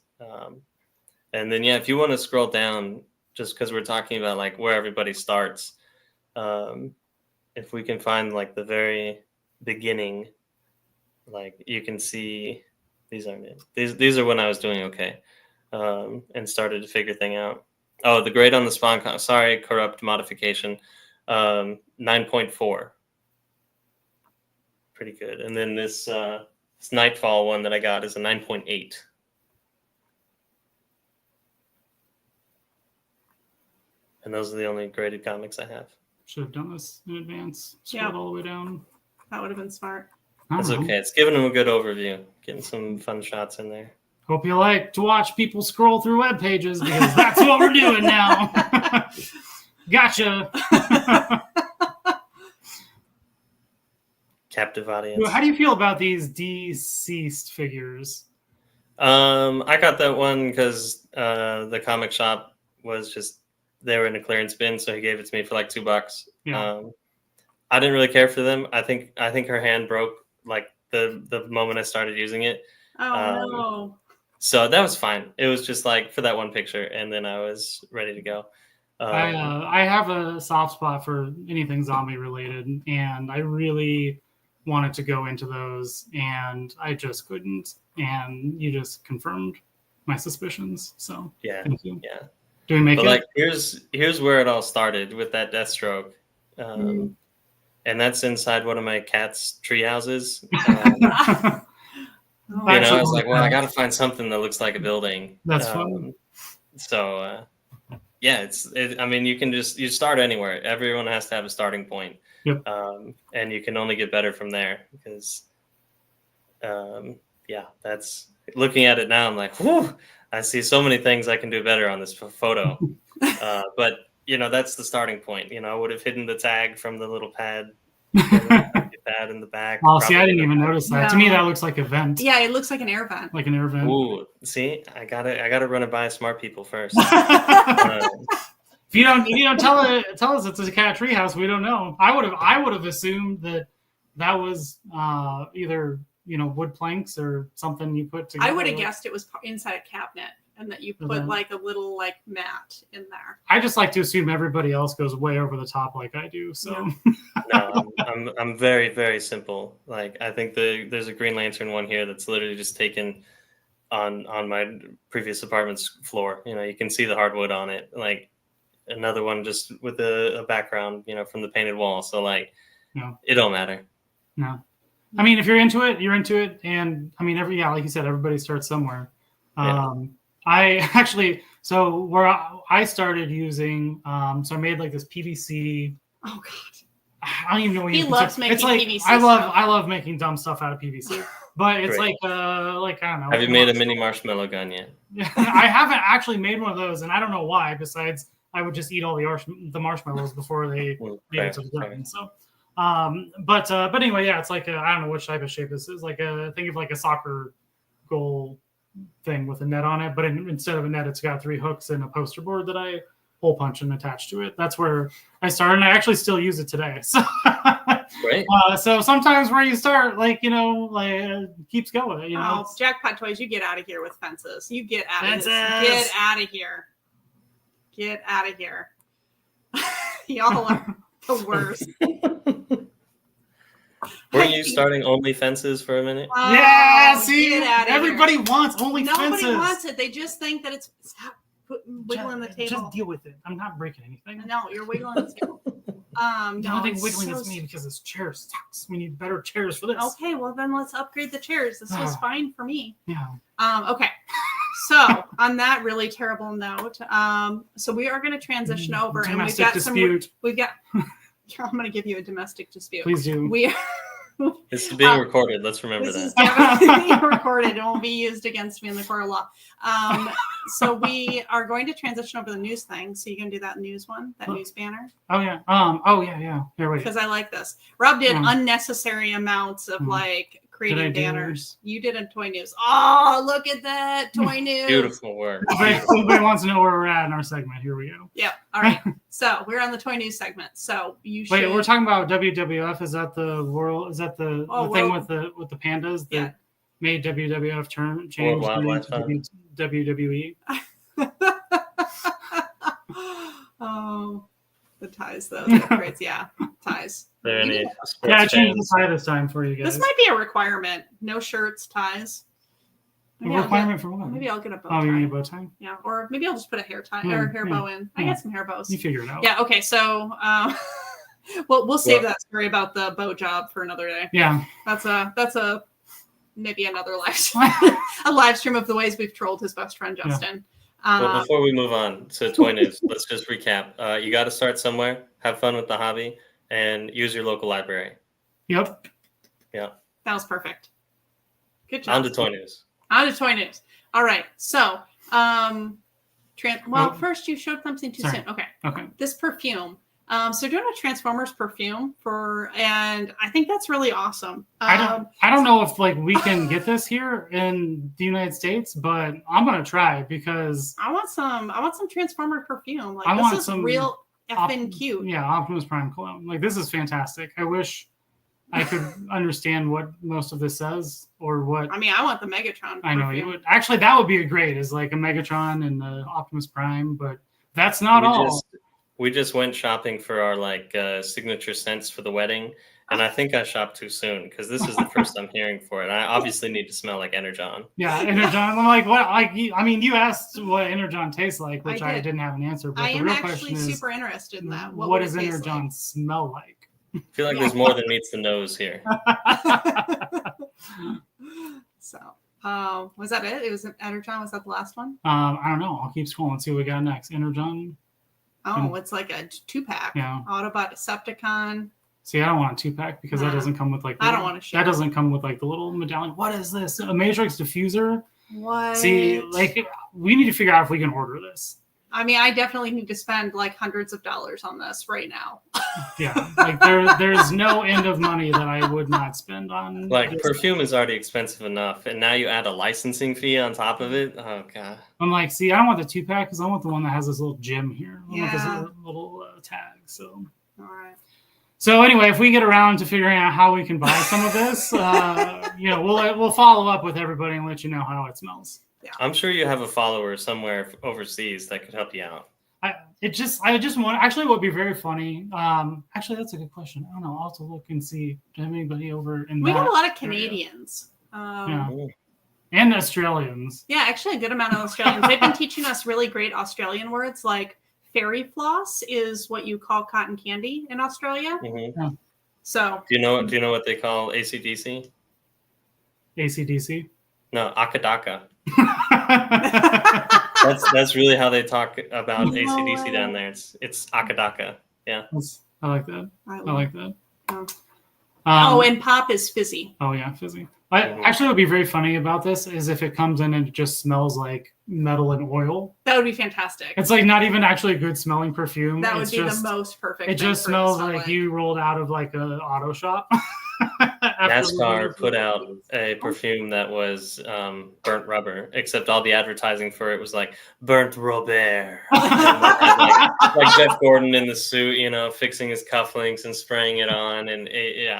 and then if you want to scroll down, just because we're talking about like where everybody starts, if we can find like the very beginning, like you can see these aren't it. These are when I was doing okay, and started to figure thing out. Oh, the grade on the spawn corrupt modification. 9.4, pretty good. And then this Nightfall one that I got is a 9.8. And those are the only graded comics I have. Should have done this in advance. Scrolled all the way down. That would have been smart. That's okay. It's giving them a good overview, getting some fun shots in there. Hope you like to watch people scroll through web pages, because that's what we're doing now. Gotcha. Captive audience. How do you feel about these deceased figures? I got that one because the comic shop was they were in a clearance bin, so he gave it to me for like $2. Yeah. I didn't really care for them. I think her hand broke like the moment I started using it. Oh no. So that was fine. It was just like for that one picture, and then I was ready to go. I have a soft spot for anything zombie related, and I really wanted to go into those, and I just couldn't. And you just confirmed my suspicions. So yeah, thank you. Yeah. Do we make it? Like here's where it all started with that Deathstroke, and that's inside one of my cat's tree houses. I was like, well, I got to find something that looks like a building. That's fun. So. Yeah, I mean, you start anywhere. Everyone has to have a starting point. Yep. And you can only get better from there because, that's looking at it now. I'm like, whew, I see so many things I can do better on this photo. But that's the starting point. I would have hidden the tag from the little pad. Pad in the back. Oh, see, I didn't even notice that. No. To me, that looks like a vent. Yeah, it looks like an air vent. Like an air vent. Ooh, see, I gotta run it by smart people first. If you don't tell us it's a cat treehouse, we don't know. I would have assumed that was either wood planks or something you put together. I would have guessed it was inside a cabinet, and that you put like a little like mat in there. I just like to assume everybody else goes way over the top like I do. So no, I'm very, very simple. Like I think there's a Green Lantern one here that's literally just taken on my previous apartment's floor. You can see the hardwood on it. Like another one just with a background, from the painted wall. So like, it don't matter. No, I mean if you're into it, you're into it, and I mean like you said, everybody starts somewhere. Yeah. I actually, so where I started using, so I made like this PVC. Oh God. I don't even know what he loves making it's like, PVC. I love making dumb stuff out of PVC, but it's Great. like I don't know. Have you made a mini marshmallow gun yet? I haven't actually made one of those, and I don't know why. Besides, I would just eat all the marshmallows before they made it to the ground. So, but anyway, yeah, it's like I don't know which type of shape this is. Like think of like a soccer goal thing with a net on it, but instead of a net, it's got 3 hooks and a poster board that I hole punch and attach to it. That's where I started, and I actually still use it today. So, Great. So sometimes where you start, keeps going. Oh, Jackpot Toys, you get out of here with fences. You get out of Fences. here. Get out of here. Get out of here. Y'all are the worst. Were you starting only fences for a minute? Yeah, see, everybody wants only fences. Nobody wants it. They just think that it's wiggling the table. Just deal with it. I'm not breaking anything. No, you're wiggling the table. The only thing wiggling is me because this chair sucks. We need better chairs for this. Okay, well then let's upgrade the chairs. This was fine for me. Yeah. Okay. So on that really terrible note, so we are going to transition over, and we've got dispute. I'm going to give you a domestic dispute. Please do. This is being recorded. Let's remember this that. is definitely being recorded and will be used against me in the court of law. So we are going to transition over to the news thing. So you can do that news one, that news banner. Oh yeah. Here, wait. Because I like this. Rob did unnecessary amounts of like creating banners. You did a toy news. Oh, look at that toy news. Beautiful work. Everybody wants to know where we're at in our segment. Here we go. Yep. All right. So we're on the toy news segment. So you should. Wait, we're talking about WWF. Is that the world? Is that the thing with the pandas that made WWF change to WWE? Oh, the ties though. They're crazy. Yeah, ties. Yeah, I changed the tie this time for you guys. This might be a requirement. No shirts, ties. Maybe a requirement for what? Maybe I'll get a bow tie. Oh, you need a bow tie? Yeah, or maybe I'll just put a hair tie or hair bow in. I got some hair bows. You figure it out. Yeah. Okay. So, we'll save that story about the bow job for another day. Yeah. That's a maybe another live stream, a live stream of the ways we've trolled his best friend Justin. Well, before we move on to toy news, let's just recap. You got to start somewhere. Have fun with the hobby. And use your local library. Yep. Yeah. That was perfect. Good job. On to toy news. All right. So, first you showed something too soon. Okay. This perfume. So doing a Transformers perfume and I think that's really awesome. I don't know if like we can get this here in the United States, but I'm gonna try because I want some Transformer perfume. Like this is some real effing cute. Yeah, Optimus Prime cologne. Like this is fantastic. I wish I could understand what most of this says or what. I mean, I want the Megatron. I know you would. Actually, that would be great. Is like a Megatron and the Optimus Prime, but that's not all. We just went shopping for our signature scents for the wedding, and I think I shopped too soon because this is the first I'm hearing for it. I obviously need to smell like Energon. Yeah, Energon. I'm like, what? I mean, you asked what Energon tastes like, which I didn't have an answer. But the real question is, super interested in that. What does Energon smell like? I feel like there's more than meets the nose here. So, was that it? It was Energon. Was that the last one? I don't know. I'll keep scrolling and see what we got next. Energon. Oh, it's like a 2-pack. Yeah. Autobot Decepticon. See, I don't want a 2-pack because that doesn't come with I don't want to share. That doesn't come with like the little medallion. What is this? A Matrix diffuser? What? See, like we need to figure out if we can order this. I mean, I definitely need to spend like hundreds of dollars on this right now. Yeah, like there's no end of money that I would not spend on. Like perfume is already expensive enough, and now you add a licensing fee on top of it. Oh god! I'm like, see, I don't want the 2-pack because I want the one that has this little gem here. I want this little tag. So. All right. So anyway, if we get around to figuring out how we can buy some of this, we'll follow up with everybody and let you know how it smells. Yeah. I'm sure you have a follower somewhere overseas that could help you out. I just want. Actually, it would be very funny. Actually, that's a good question. I don't know. I'll have to look and see. Do I have anybody over in? We got a lot of Canadians. And Australians. Yeah, actually, a good amount of Australians. They've been teaching us really great Australian words like. Fairy floss is what you call cotton candy in Australia. Mm-hmm. Yeah. So do you know what they call AC/DC? AC/DC? No, akadaka. that's really how they talk about AC/DC down there. It's akadaka. Yeah. I like that. I like that. And pop is fizzy. Oh yeah, fizzy. Actually, what would be very funny about this is if it comes in and it just smells like metal and oil. That would be fantastic. It's like not even actually a good smelling perfume. That would be the most perfect. It just smells like you rolled out of like an auto shop. NASCAR put out a perfume that was burnt rubber, except all the advertising for it was like burnt rubber. like Jeff Gordon in the suit, fixing his cufflinks and spraying it on. And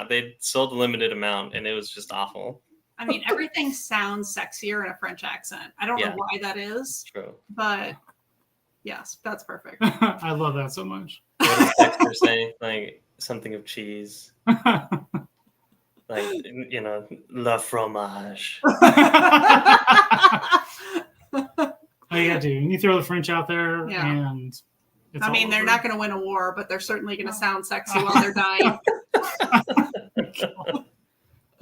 they sold a limited amount and it was just awful. I mean, everything sounds sexier in a French accent. I don't know why that is. True. But yes, that's perfect. I love that so much. What does Dexter say? Like something of cheese. Like, la fromage. Oh, yeah, dude. You throw the French out there and it's they're not going to win a war, but they're certainly going to sound sexy while they're dying.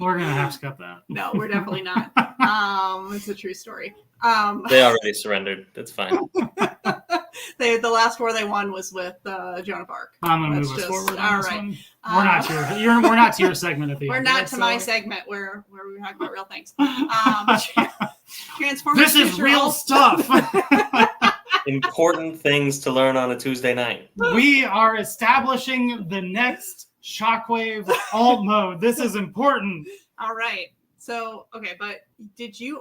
We're gonna have to cut that. No, we're definitely not. It's a true story. They already surrendered. That's fine. The last war they won was with Joan of Arc. I'm gonna move us forward on this one. We're not to your segment at the end. We're not to my segment where we talk about real things. Transformers. This is real stuff. Important things to learn on a Tuesday night. We are establishing the next Shockwave alt mode. This is important. All right. So, okay, but did you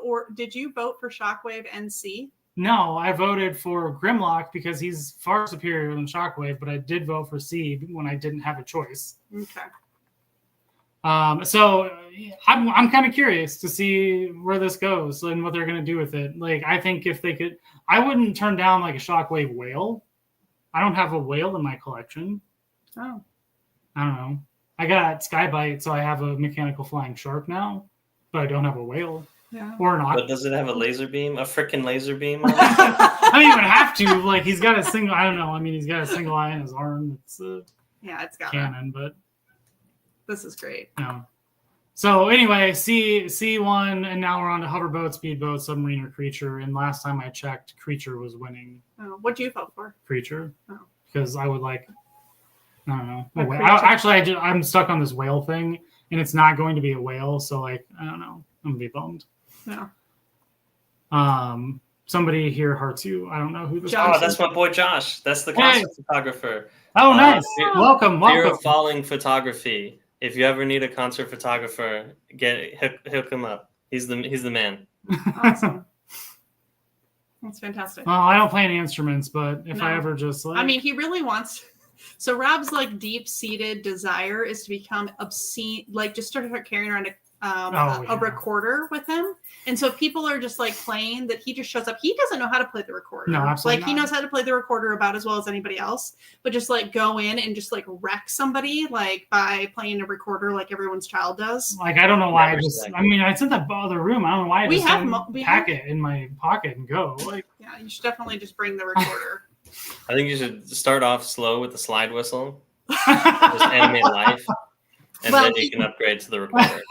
vote for Shockwave NC? No, I voted for Grimlock because he's far superior than Shockwave, but I did vote for C when I didn't have a choice. Okay. So I'm kind of curious to see where this goes and what they're going to do with it. Like, I think if they could, I wouldn't turn down like a Shockwave whale. I don't have a whale in my collection. Oh. I don't know. I got Skybite, so I have a mechanical flying shark now, but I don't have a whale. Yeah. Or not. But does it have a laser beam? A freaking laser beam on it? I mean, you would have to. Like, he's got a single, I don't know. I mean, he's got a single eye in his arm. It's it's got canon, but this is great. No. So anyway, C1, and now we're on to hoverboat, speedboat, submarine, or creature. And last time I checked, creature was winning. Oh, what do you vote for? Creature. Oh. Because I would like, I don't know. I'm stuck on this whale thing, and it's not going to be a whale. So, like, I don't know. I'm going to be bummed. Yeah. Somebody here hearts you. I don't know who this is. Oh, that's my boy Josh. That's the concert photographer. Oh, nice. Welcome. Fear of Falling Photography. If you ever need a concert photographer, hook him up. He's the man. Awesome. That's fantastic. Well, I don't play any instruments, but if I ever just like, I mean, he really wants. So Rob's like deep-seated desire is to become obscene, like just start carrying around a recorder with him. And so if people are just like playing that, he just shows up. He doesn't know how to play the recorder. No, absolutely Like he knows how to play the recorder about as well as anybody else, but just like go in and just like wreck somebody like by playing a recorder like everyone's child does. Like, I don't know why it's in the other room. I don't know why I just pack it in my pocket and go. Like, yeah, you should definitely just bring the recorder. I think you should start off slow with the slide whistle. Just animate life. And then you can upgrade to the recorder.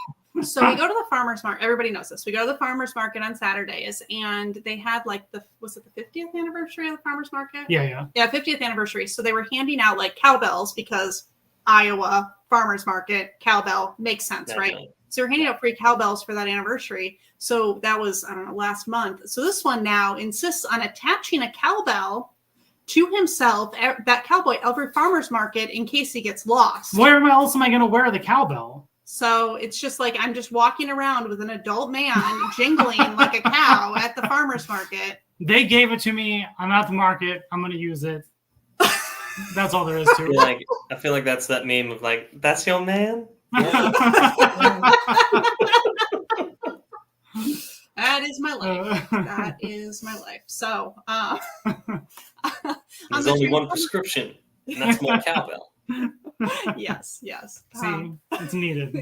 So we go to the farmer's market. Everybody knows this. We go to the farmer's market on Saturdays, and they had like was it the 50th anniversary of the farmer's market? Yeah, 50th anniversary. So they were handing out like cowbells because Iowa farmer's market cowbell makes sense, right? So we're handing out free cowbells for that anniversary. So that was, I don't know, last month. So this one now insists on attaching a cowbell to himself, that cowboy, every farmer's market in case he gets lost. Where else am I going to wear the cowbell? So it's just like I'm just walking around with an adult man jingling like a cow at the farmer's market. They gave it to me. I'm at the market. I'm going to use it. That's all there is to it. I feel like that's that meme of like, that's your man? That is my life. That is my life. So there's only one prescription, and that's more cowbell. Yes. See, it's needed.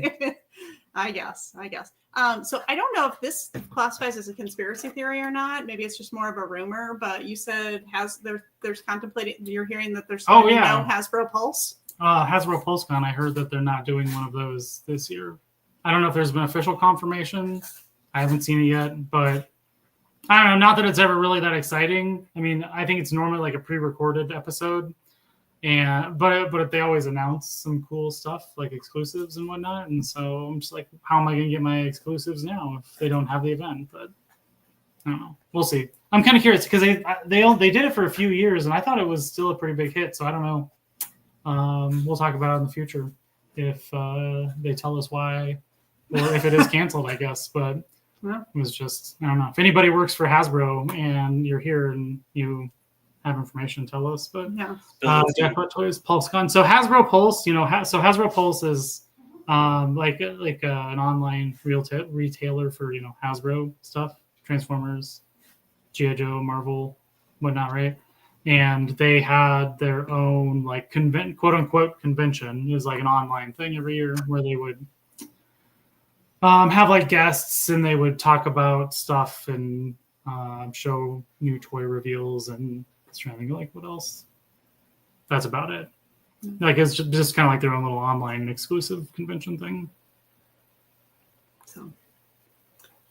I guess. So I don't know if this classifies as a conspiracy theory or not. Maybe it's just more of a rumor. But you said there's contemplating. You're hearing that there's no Hasbro Pulse. Hasbro PulseCon. I heard that they're not doing one of those this year. I don't know if there's been official confirmation. I haven't seen it yet, but I don't know. Not that it's ever really that exciting. I mean, I think it's normally like a pre-recorded episode. But they always announce some cool stuff like exclusives and whatnot, and so I'm just like, how am I going to get my exclusives now if they don't have the event? But I don't know. We'll see. I'm kind of curious because they did it for a few years, and I thought it was still a pretty big hit. So I don't know. We'll talk about it in the future if they tell us why, or if it is canceled, I guess. But it was just, I don't know. If anybody works for Hasbro and you're here and you have information, tell us. But Jackpot Toys PulseCon. So Hasbro Pulse, so Hasbro Pulse is like an online retailer for Hasbro stuff, Transformers, G.I. Joe, Marvel, whatnot, right? And they had their own like quote unquote convention. It was like an online thing every year where they would have like guests and they would talk about stuff and show new toy reveals and trying to think like what else. That's about it. Like it's just kind of like their own little online exclusive convention thing.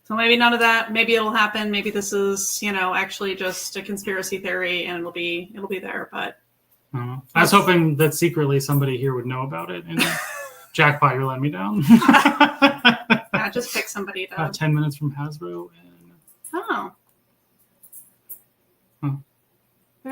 So maybe none of that. Maybe it'll happen. Maybe this is, actually just a conspiracy theory, and it'll be there. But I was hoping that secretly somebody here would know about it. And jackpot, you're letting me down. Yeah, just pick somebody to. 10 minutes from Hasbro. Oh. Well,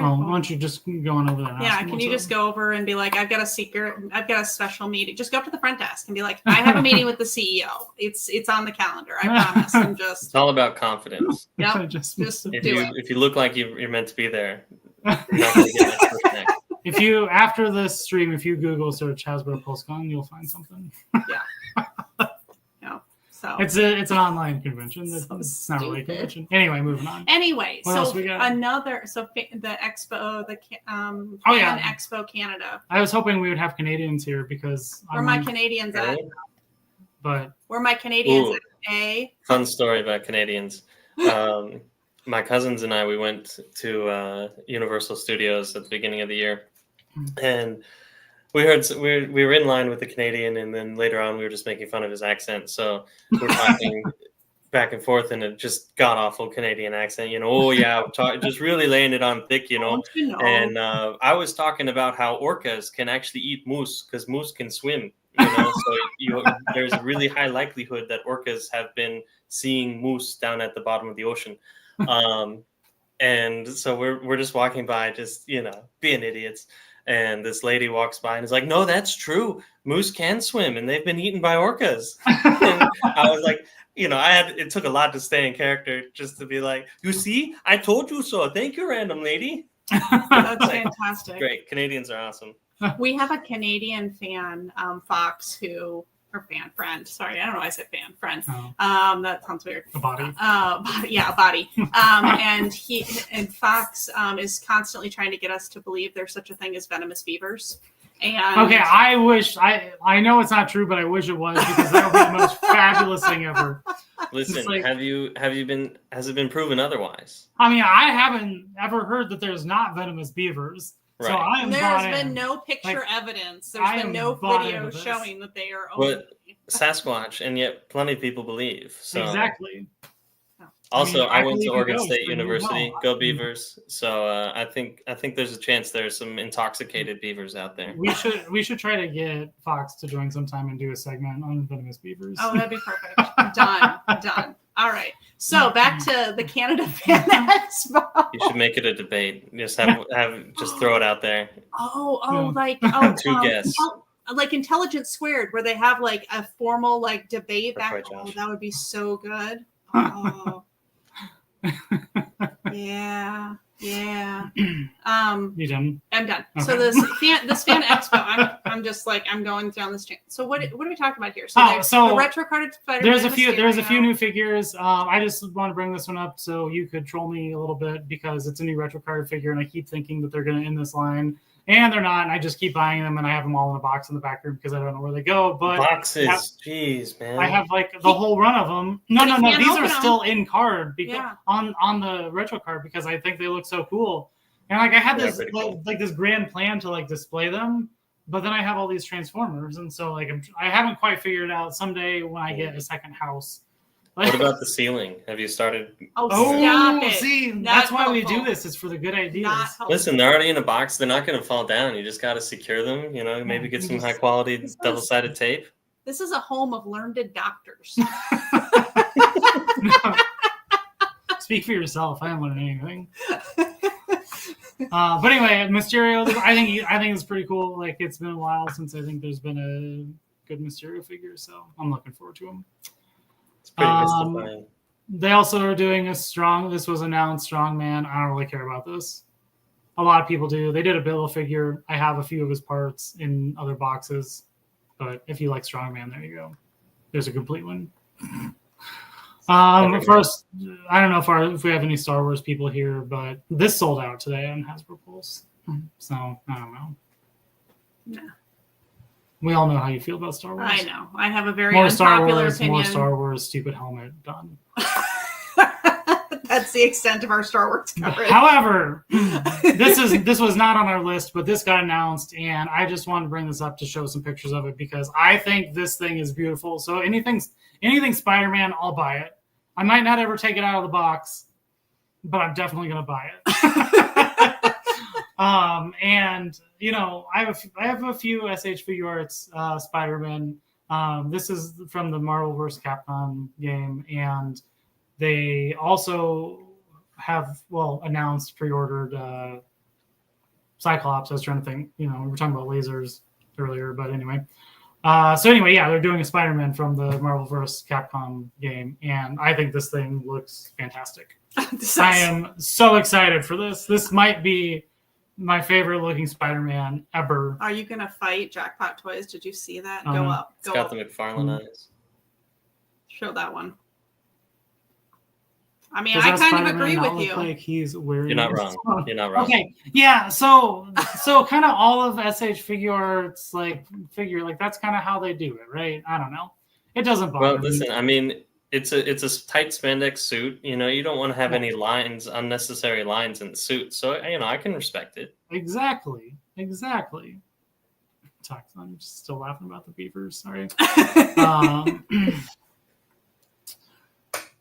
cool. Why don't you just go on over there? Yeah, can you just go over and be like, I've got a special meeting. Just go up to the front desk and be like, I have a meeting with the CEO. It's on the calendar. I promise. And just. It's all about confidence. Yeah. Just do it. If you look like you're meant to be there, you're not going to get that first neck. If you, after this stream, if you Google search Hasbro PulseCon, you'll find something. Yeah. Yeah. So it's an online convention. It's not really a convention. Anyway, moving on. Anyway, what else we got? The expo, Fan Expo Canada. I was hoping we would have Canadians here because where my Canadians at? But where my Canadians at? Fun story about Canadians. My cousins and I, we went to Universal Studios at the beginning of the year, and we were in line with the Canadian, and then later on we were just making fun of his accent. So we're talking back and forth in a just god awful Canadian accent. Just really laying it on thick, And I was talking about how orcas can actually eat moose because moose can swim. So there's a really high likelihood that orcas have been seeing moose down at the bottom of the ocean. And so we're just walking by, just being idiots. And this lady walks by and is like, "No, that's true. Moose can swim, and they've been eaten by orcas." And I was like, it took a lot to stay in character just to be like, "You see, I told you so. Thank you, random lady." That's fantastic. Great, Canadians are awesome. We have a Canadian fan, Fox, friend. Sorry, I don't know why I said fan, friend. Oh. That sounds weird. A body. A body. And Fox is constantly trying to get us to believe there's such a thing as venomous beavers. And okay, I wish I know it's not true, but I wish it was, because that would be the most fabulous thing ever. Listen, has it been proven otherwise? I mean, I haven't ever heard that there's not venomous beavers. Right. So I am There's been no picture evidence. There's been no video showing that they are only Sasquatch, and yet plenty of people believe. So exactly. Also, I went to Oregon State University. Go Beavers! So I think there's a chance there's some intoxicated beavers out there. We should try to get Fox to join sometime and do a segment on venomous beavers. Oh, that'd be perfect. Done. All right. So back to the Canada Fan Expo. You should make it a debate. Just just throw it out there. Two guests. Like Intelligence Squared, where they have like a formal like debate. That would be so good. Oh. Yeah. You done? I'm done. Okay. So this fan expo, I'm just like, I'm going down this chain. So what are we talking about here? So the retro carded fighter. There's a few new figures. I just want to bring this one up so you could troll me a little bit, because it's a new retro card figure, and I keep thinking that they're going to end this line, and they're not. And I just keep buying them, and I have them all in a box in the back room because I don't know where they go. But boxes, jeez, man. I have like the whole run of them. No. These are still in card because on the retro card, because I think they look so cool. And like I had this this grand plan to like display them, but then I have all these Transformers, and so like I haven't quite figured it out. Someday when I get a second house. What about the ceiling? Have you started? Stop it. See, that's why we do this. It's for the good ideas. Listen, they're already in a box. They're not going to fall down. You just got to secure them. Maybe get some high quality double-sided tape. This is a home of learned doctors. Speak for yourself. I haven't learned anything. But anyway, Mysterio, I think it's pretty cool. Like, it's been a while since I think there's been a good Mysterio figure, so I'm looking forward to him. It's pretty mystifying. They also are doing this was announced, Strongman. I don't really care about this. A lot of people do. They did a Build-A-Figure. I have a few of his parts in other boxes, but if you like Strongman, there you go. There's a complete one. First, I don't know if we have any Star Wars people here, but this sold out today on Hasbro Pulse. So I don't know. No. We all know how you feel about Star Wars. I know. I have a very unpopular opinion. More Star Wars, stupid helmet, done. That's the extent of our Star Wars coverage. However, this was not on our list, but this got announced, and I just wanted to bring this up to show some pictures of it because I think this thing is beautiful. So anything Spider-Man, I'll buy it. I might not ever take it out of the box, but I'm definitely going to buy it. And I have a few SH Figure Arts Spider-Man. This is from the Marvel vs. Capcom game, and they also have announced pre-ordered Cyclops. I was trying to think, we were talking about lasers earlier, but anyway. They're doing a Spider-Man from the Marvel vs. Capcom game, and I think this thing looks fantastic. I am so excited for this. This might be my favorite looking Spider-Man ever. Are you gonna fight Jackpot Toys? Did you see that? Go up. It's got the McFarlane eyes. Show that one. I mean, I kind of agree with you. Like he's wearing. You're not wrong. You're not wrong. Okay, yeah. So kind of all of SH Figure Arts figure that's kind of how they do it, right? I don't know. It doesn't bother me. Well, listen. I mean, it's a tight spandex suit. You don't want to have any unnecessary lines in the suit. So I can respect it. Exactly. I'm just still laughing about the beavers. Sorry.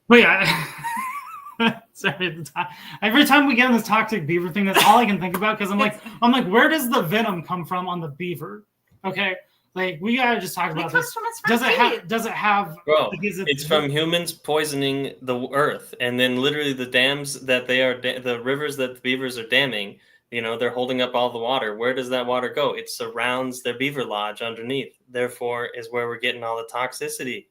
But yeah. Sorry, every time we get in this toxic beaver thing, that's all I can think about because I'm like, where does the venom come from on the beaver? Okay, we gotta just talk about this. Does it have? Bro, it's from humans poisoning the earth, and then literally the dams that the rivers that the beavers are damming. They're holding up all the water. Where does that water go? It surrounds their beaver lodge underneath. Therefore, is where we're getting all the toxicity.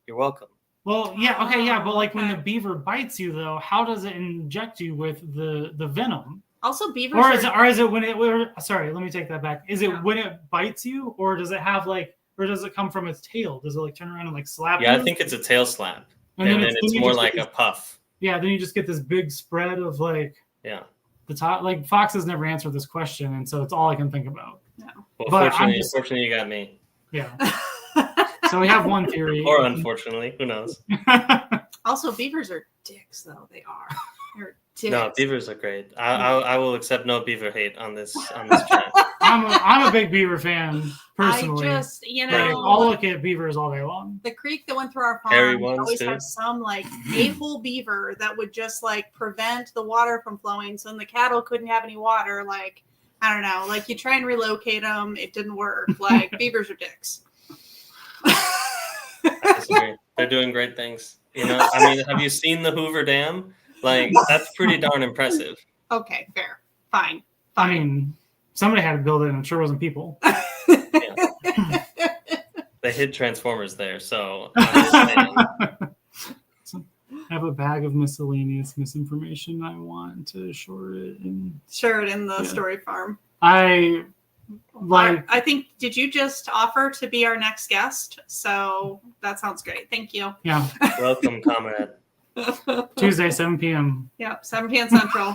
You're welcome. Well, yeah, okay, yeah, but when the beaver bites you, though, how does it inject you with the venom? Also, beavers. Or is it when it? Sorry, let me take that back. Is it when it bites you, or does it have or does it come from its tail? Does it turn around and slap you? Yeah, I think it's a tail slap, and then it's more like a puff. Yeah, then you just get this big spread of the top. Fox has never answered this question, and so it's all I can think about. No. Well, fortunately, you got me. Yeah. So we have one theory. Or unfortunately, who knows? Also, beavers are dicks, though. They are. They're dicks. No, beavers are great. I will accept no beaver hate on this chat. I'm a big beaver fan personally. I just I'll look at beavers all day long. The creek that went through our farm always had some a-hole beaver that would just prevent the water from flowing, so then the cattle couldn't have any water. I don't know. You try and relocate them, it didn't work. Beavers are dicks. I disagree. They're doing great things. Have you seen the Hoover Dam? That's pretty darn impressive. Okay, fair. Fine. I mean, somebody had to build it, and it sure wasn't people. Yeah. They hid Transformers there, so I'm just saying. I have a bag of miscellaneous misinformation I want to share it in the story farm. I think, did you just offer to be our next guest? So that sounds great. Thank you. Yeah. Welcome, comrade. Tuesday, 7 p.m. Yep, 7 p.m. Central.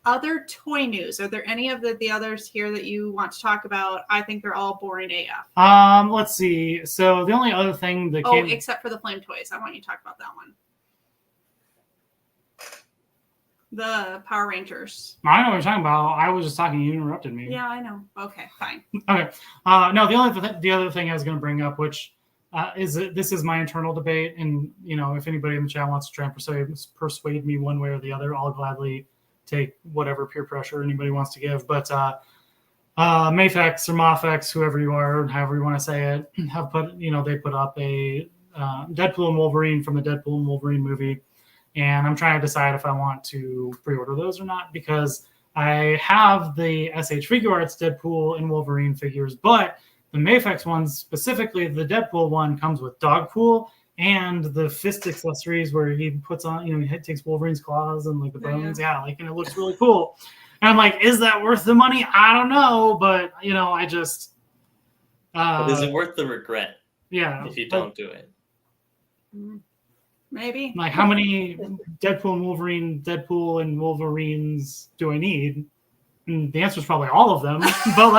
Other toy news. Are there any of the others here that you want to talk about? I think they're all boring AF. Let's see. So the only other thing that except for the flame toys. I want you to talk about that one. The Power Rangers. I know what you're talking about. I was just talking. You interrupted me. Yeah, I know. Okay, fine. Okay. No, the other thing I was going to bring up, which is this is my internal debate, and if anybody in the chat wants to try and persuade me one way or the other, I'll gladly take whatever peer pressure anybody wants to give. But Mafex or Mafex, whoever you are, however you want to say it, have put they put up a Deadpool and Wolverine from the Deadpool and Wolverine movie. And I'm trying to decide if I want to pre-order those or not because I have the SH Figure Arts Deadpool and Wolverine figures, but the Mafex ones, specifically the Deadpool one, comes with Dogpool and the fist accessories where he puts on, he takes Wolverine's claws and the bones, and it looks really cool. And I'm like, is that worth the money? I don't know, but I just. But is it worth the regret? Yeah. If you don't do it. Maybe. How many Deadpool and Wolverines do I need? And the answer is probably all of them. But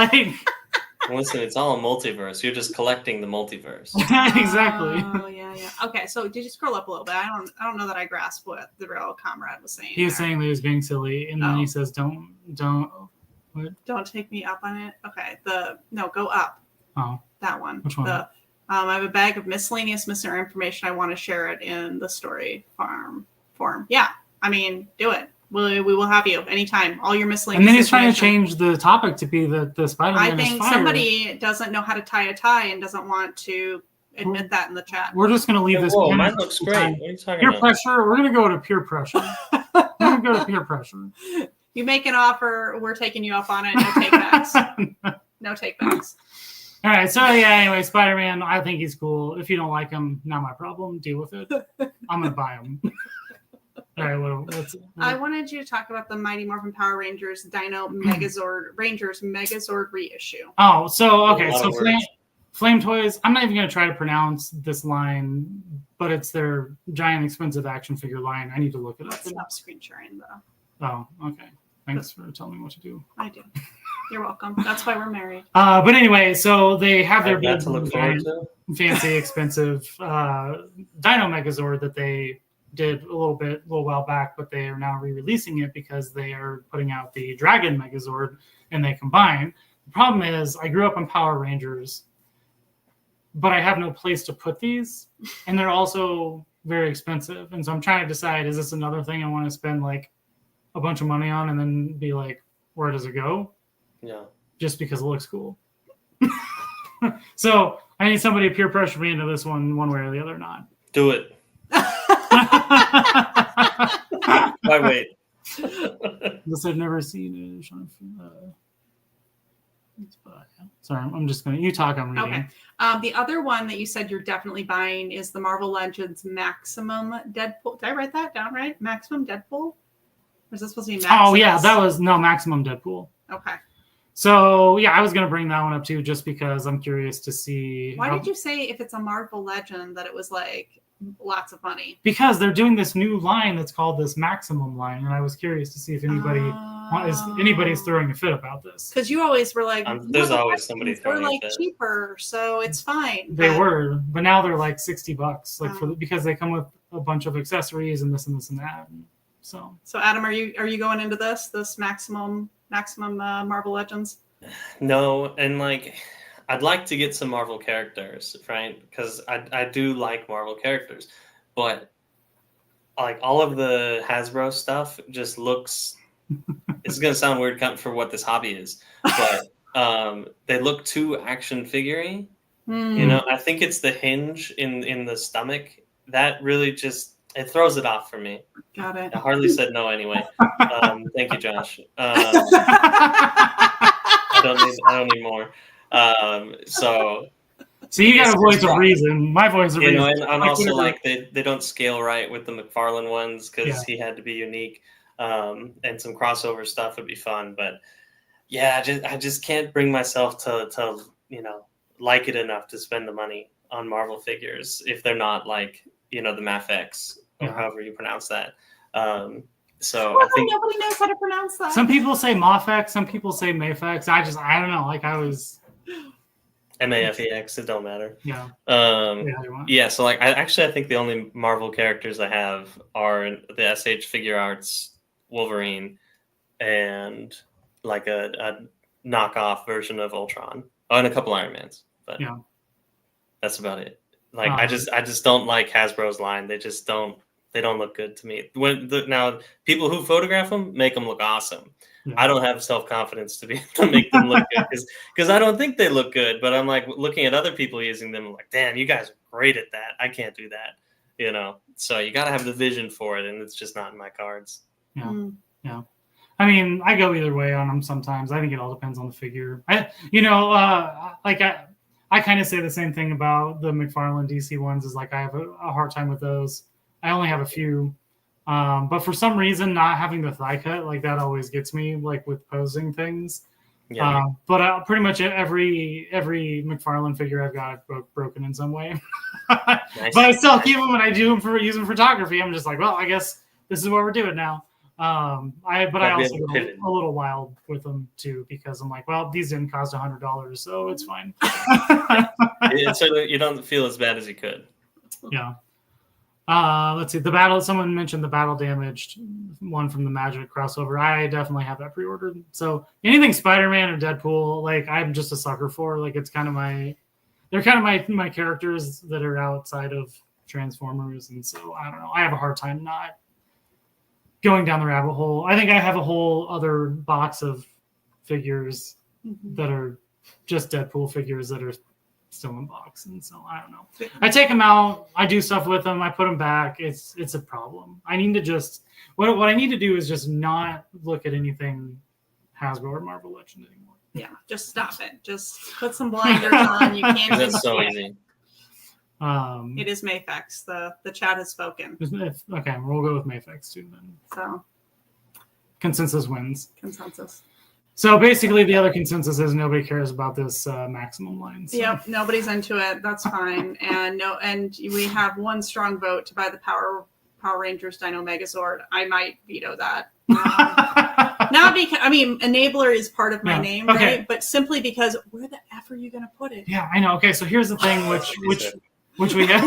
Listen, it's all a multiverse. You're just collecting the multiverse. Exactly. Oh, yeah. Okay, so did you scroll up a little bit? I don't know that I grasped what the real comrade was saying. He was saying that he was being silly, and then he says, "Don't." What? Don't take me up on it. Okay, go up. Oh, that one. Which one? I have a bag of miscellaneous missing information. I want to share it in the story form. Yeah, I mean, do it. We will have you anytime. All your miscellaneous. And then he's trying to change the topic to be the Spider-Man. I think somebody doesn't know how to tie a tie and doesn't want to admit that in the chat. We're just going to leave this. Whoa, mine looks great. What are you talking about? Peer pressure. We're going to go to peer pressure. We're going to go to peer pressure. You make an offer, we're taking you up on it. No takebacks. No takebacks. All right. So yeah. Anyway, Spider-Man. I think he's cool. If you don't like him, not my problem. Deal with it. I'm gonna buy him. All right. What? I wanted you to talk about the Mighty Morphin Power Rangers Dino Megazord reissue. Oh, so okay. So Flame Toys. I'm not even gonna try to pronounce this line, but it's their giant expensive action figure line. I need to look it up. That's enough screen sharing though. Oh, okay. Thanks for telling me what to do. I do. You're welcome. That's why we're married. But anyway, so they have their big, fancy, expensive Dino Megazord that they did a little while back, but they are now re-releasing it because they are putting out the Dragon Megazord and they combine. The problem is I grew up on Power Rangers, but I have no place to put these, and they're also very expensive. And so I'm trying to decide, is this another thing I want to spend like a bunch of money on and then be like, where does it go? Yeah. Just because it looks cool. So I need somebody to peer pressure me into this one way or the other. Not do it. Why wait? This I've never seen it. Sorry, I'm just gonna. You talk. I'm reading. Okay. The other one that you said you're definitely buying is the Marvel Legends Maximum Deadpool. Did I write that down right? Maximum Deadpool. Or is this supposed to be Maximus? Oh yeah, that was Maximum Deadpool. Okay. So yeah, I was gonna bring that one up too, just because I'm curious to see. Why did you say if it's a Marvel Legend that it was like lots of money? Because they're doing this new line that's called this Maximum line, and I was curious to see if anybody's throwing a fit about this. Because you always were like, there's always somebody throwing a fit. They're like cheaper, so it's fine. They were, but now they're like $60, because they come with a bunch of accessories and this and this and that. So Adam, are you going into this Maximum Marvel Legends? No, and I'd like to get some Marvel characters, right? Because I do like Marvel characters, but all of the Hasbro stuff just looks. It's gonna sound weird for what this hobby is, but they look too action figure-y. I think it's the hinge in the stomach that really just. It throws it off for me. Got it. I hardly said no anyway. Thank you, Josh. I don't need more. So you got a voice of reason. My voice of reason. And also they don't scale right with the McFarlane ones because he had to be unique. And some crossover stuff would be fun, but yeah, I just can't bring myself to like it enough to spend the money on Marvel figures if they're not the Mafex or however you pronounce that. So I think nobody knows how to pronounce that. Some people say Mafex, some people say Mafex. I don't know. I was MAFEX. It don't matter. Yeah. Yeah. So I think the only Marvel characters I have are the SH Figure Arts Wolverine and a knockoff version of Ultron. Oh, and a couple Iron Mans. But that's about it. I just don't like Hasbro's line. They just don't. They don't look good to me. Now people who photograph them make them look awesome. Yeah. I don't have self-confidence to make them look good because I don't think they look good. But I'm looking at other people using them. I'm like, damn, you guys are great at that. I can't do that. So you got to have the vision for it, and it's just not in my cards. Yeah, yeah. I mean, I go either way on them sometimes. I think it all depends on the figure. I kind of say the same thing about the McFarlane DC ones. Is I have a hard time with those. I only have a few, but for some reason, not having the thigh cut that always gets me with posing things. Yeah. But pretty much every McFarlane figure I've got broken in some way. Nice. But I still keep them when I use them for photography. I'm just well, I guess this is what we're doing now. I Might be also able to go pivot. a little wild with them too because I'm like, well, these didn't cost $100, so it's fine. So you don't feel as bad as you could. Yeah. Let's see. Someone mentioned the battle damaged one from the Magic crossover. I definitely have that pre-ordered. So anything Spider-Man or Deadpool, like I'm just a sucker for. Like it's kind of they're kind of my characters that are outside of Transformers, and so I don't know. I have a hard time not going down the rabbit hole. I think I have a whole other box of figures that are just Deadpool figures that are still in box, and so I don't know. I take them out, I do stuff with them, I put them back. It's a problem. I need to just what I need to do is just not look at anything Hasbro or Marvel Legend anymore. Yeah, just stop it. Just put some blinders on. You can't. That's so easy. It is Mayfex. The chat has spoken. Okay, we'll go with Mayfex too then. So consensus wins. Consensus. So basically, the other consensus is nobody cares about this maximum line. So. Yep, nobody's into it. That's fine. And we have one strong vote to buy the Power Rangers Dino Megazord. I might veto that. Not because enabler is part of my name, okay. Right? But simply because where the F are you going to put it? Yeah, I know. Okay, so here's the thing, which we have.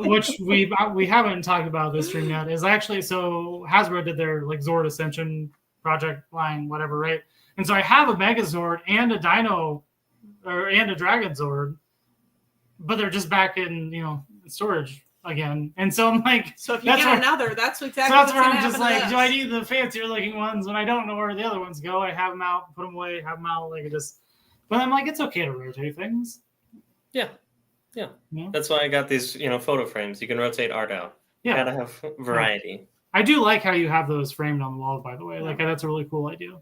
Which we haven't talked about this stream yet is actually so Hasbro did their like Zord Ascension project line, whatever, right? And so I have a Megazord and a Dino and a Dragon Zord, but they're just back in storage again. And so I'm like, so if you get another, that's exactly. So that's where I'm just like, do I need the fancier looking ones when I don't know where the other ones go? I have them out, put them away, have them out, like it just. But I'm like, it's okay to rotate things. Yeah. That's why I got these, photo frames. You can rotate art out. Yeah, gotta have variety. I do like how you have those framed on the wall, by the way. Like that's a really cool idea.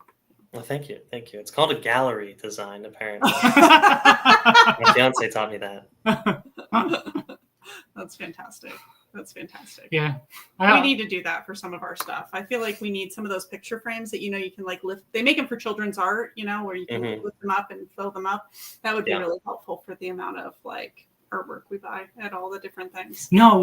Well, thank you. It's called a gallery design, apparently. My fiance taught me that. That's fantastic. Yeah, we need to do that for some of our stuff. I feel like we need some of those picture frames that you can like lift. They make them for children's art, where you can lift them up and fill them up. That would be really helpful for the amount of like artwork we buy at all the different things. No,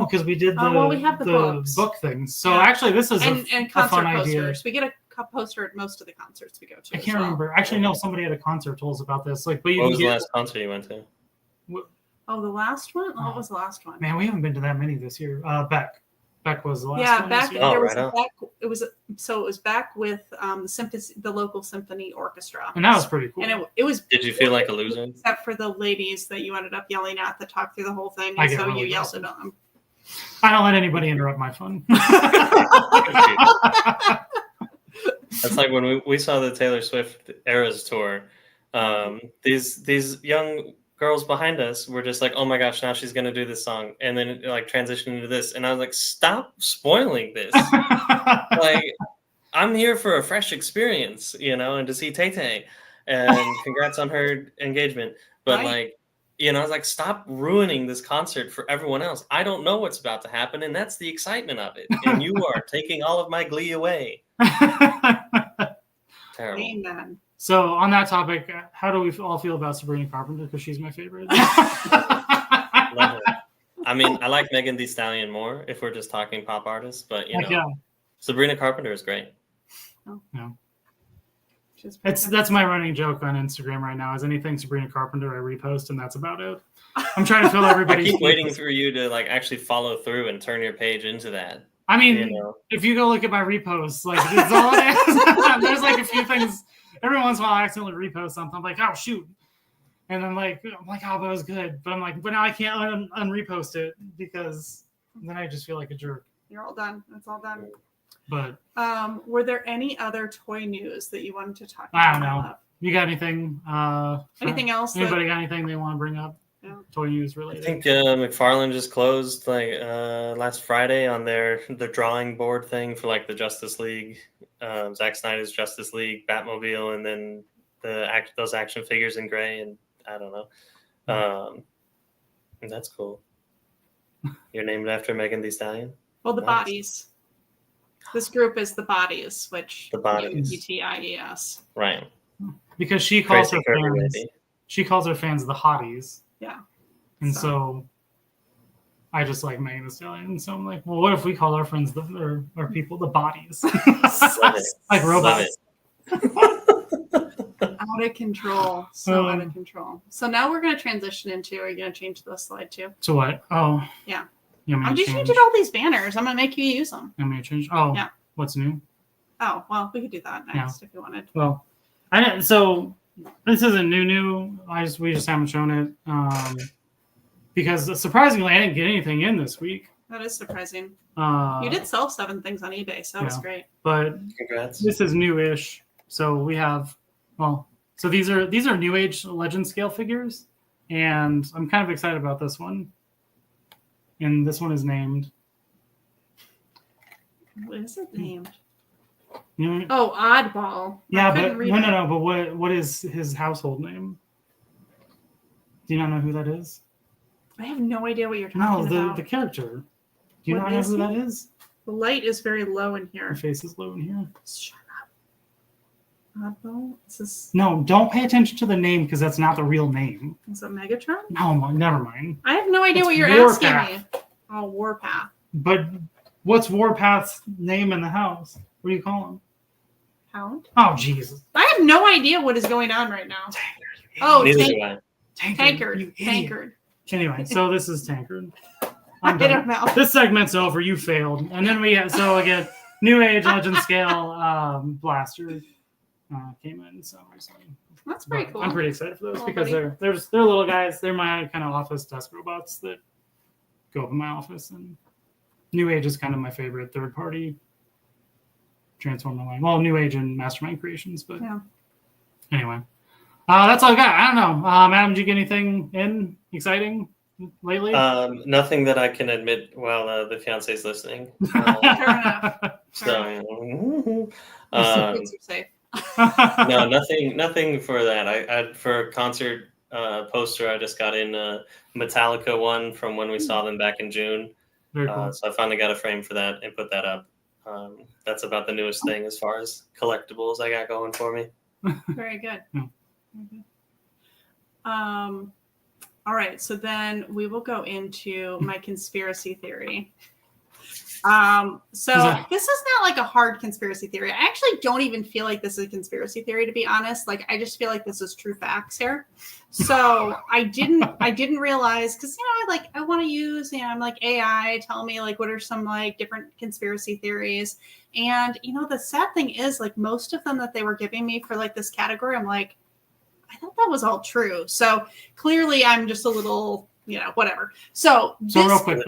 because we did we have the book things. So actually, this is and concert a fun posters. Idea. We get a poster at most of the concerts we go to. I can't remember. Actually, no. Somebody at a concert told us about this. Like, but what was the last concert you went to? Oh, the last one? What was the last one? Man, we haven't been to that many this year. Beck was the last one. Yeah, Beck. There was Beck. It was Beck with the local symphony orchestra. And that was pretty cool. And it was. Did you feel like a loser? Except for the ladies that you ended up yelling at that talked through the whole thing. And so you yelled at them. I don't let anybody interrupt my fun. That's like when we saw the Taylor Swift Eras tour. These young girls behind us were just like, oh my gosh, now she's gonna do this song, and then like transition into this, and I was like, stop spoiling this. Like, I'm here for a fresh experience, and to see Tay-Tay, and congrats on her engagement. But like, I was like, stop ruining this concert for everyone else. I don't know what's about to happen, and that's the excitement of it. And you are taking all of my glee away. Terrible. Amen. So on that topic, how do we all feel about Sabrina Carpenter? Because she's my favorite. Love her. I mean, I like Megan Thee Stallion more if we're just talking pop artists, but Sabrina Carpenter is great. Oh. Yeah. That's my running joke on Instagram right now. Is anything Sabrina Carpenter I repost, and that's about it. I'm trying to fill everybody's. I keep waiting for you to like actually follow through and turn your page into that. I mean, if you go look at my reposts, like it's all it is. There's like a few things. Every once in a while, I accidentally repost something. I'm like, oh shoot, and I'm like, oh, that was good. But I'm like, but now I can't unrepost it because then I just feel like a jerk. You're all done. It's all done. But were there any other toy news that you wanted to talk about? I don't know. You got anything? Anything else? Anybody got anything they want to bring up? Yeah. Toy news related. I think McFarlane just closed like last Friday on their drawing board thing for like the Justice League, Zack Snyder's Justice League, Batmobile, and then those action figures in gray, and I don't know. And that's cool. You're named after Megan Thee Stallion? Well, the Bodies. This group is the Bodies, which the Bodies. UTIES. Right. Because she calls her fans. She calls her fans the hotties. Yeah. And so I just like Megan Thee Stallion. So I'm like, well, what if we call our friends or people the bodies? Like robots. Out of control. So out of control. So now we're going to transition into, are you going to change the slide too? To what? Oh. Yeah. I'm just changing all these banners. I'm going to make you use them. I'm going to change. Oh. Yeah. What's new? Oh, well, we could do that next if you wanted. Well, so this isn't new. We just haven't shown it. Because surprisingly, I didn't get anything in this week. That is surprising. You did sell 7 things on eBay, so that was great. But congrats. This is new-ish. So we have, so these are New Age Legend scale figures, and I'm kind of excited about this one. And this one is named. What is it named? You know, oh, Oddball. Yeah, but no. But what is his household name? Do you not know who that is? I have no idea what you're talking about. No, the character. Do you not know who that is? The light is very low in here. Her face is low in here. Shut up. Oddball? No, don't pay attention to the name because that's not the real name. Is it Megatron? No, never mind. I have no idea what you're asking me. Oh, Warpath. But what's Warpath's name in the house? What do you call him? Hound? Oh, Jesus. I have no idea what is going on right now. Tankard. Tankard. Anyway, so this is Tankard. I don't know. This segment's over. You failed. And then we have, so again, New Age Legend Scale Blaster came in. So that's pretty cool. I'm pretty excited for those because they're little guys. They're my kind of office desk robots that go up in my office. And New Age is kind of my favorite third party Transformer line. Well, New Age and Mastermind Creations, but anyway. That's all I got. I don't know. Adam, did you get anything in exciting lately? Nothing that I can admit while the fiance's listening. Fair enough. So, safe. no, nothing for that. I for a concert poster, I just got in a Metallica one from when we saw them back in June. Very cool. So I finally got a frame for that and put that up. That's about the newest thing as far as collectibles I got going for me. Very good. All right, so then we will go into my conspiracy theory. So this is not like a hard conspiracy theory. I actually don't even feel like this is a conspiracy theory, to be honest. Like, I just feel like this is true facts here. So I didn't realize, because I want to use, I'm like AI, tell me like what are some like different conspiracy theories. And the sad thing is, like, most of them that they were giving me for like this category, I'm like, I thought that was all true. So clearly I'm just a little, whatever. So real quick,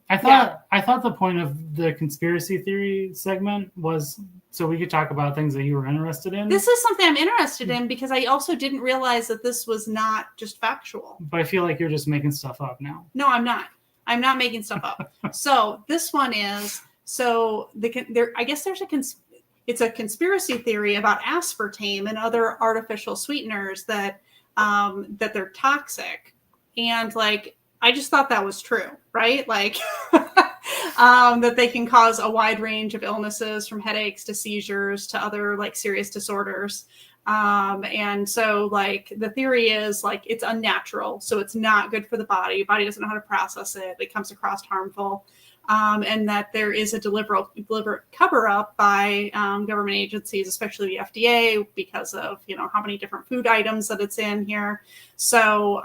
I thought the point of the conspiracy theory segment was so we could talk about things that you were interested in. This is something I'm interested in because I also didn't realize that this was not just factual. But I feel like you're just making stuff up now. No, I'm not. I'm not making stuff up. So this one is, I guess there's it's a conspiracy theory about aspartame and other artificial sweeteners that they're toxic. And like, I just thought that was true, right? Like that they can cause a wide range of illnesses from headaches to seizures to other like serious disorders. And so like the theory is like it's unnatural. So it's not good for the body. Your body doesn't know how to process it. It comes across harmful. And that there is a deliberate cover-up by government agencies, especially the FDA, because of how many different food items that it's in here. So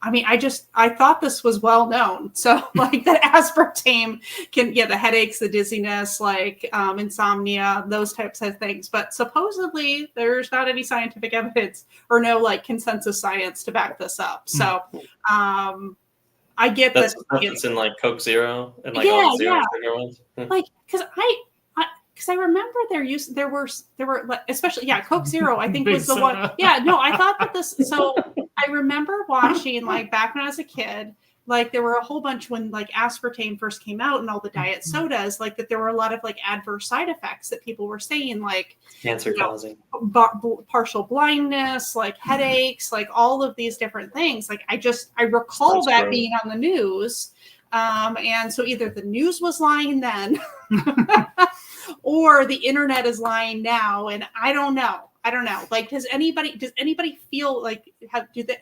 I thought this was well known. So like that aspartame can the headaches, the dizziness, like insomnia, those types of things. But supposedly there's not any scientific evidence or no like consensus science to back this up. So I get that's that it's in like Coke Zero and like all the zero sugar ones. Like because I remember there were especially Coke Zero I think was the one. Yeah, no, I thought that this. So I remember watching like back when I was a kid. Like there were a whole bunch when like aspartame first came out and all the diet sodas, like that there were a lot of like adverse side effects that people were saying, like cancer causing, partial blindness, like headaches, like all of these different things. Like I recall that being on the news. And so either the news was lying then or the internet is lying now. And I don't know. I don't know. Like, does anybody feel like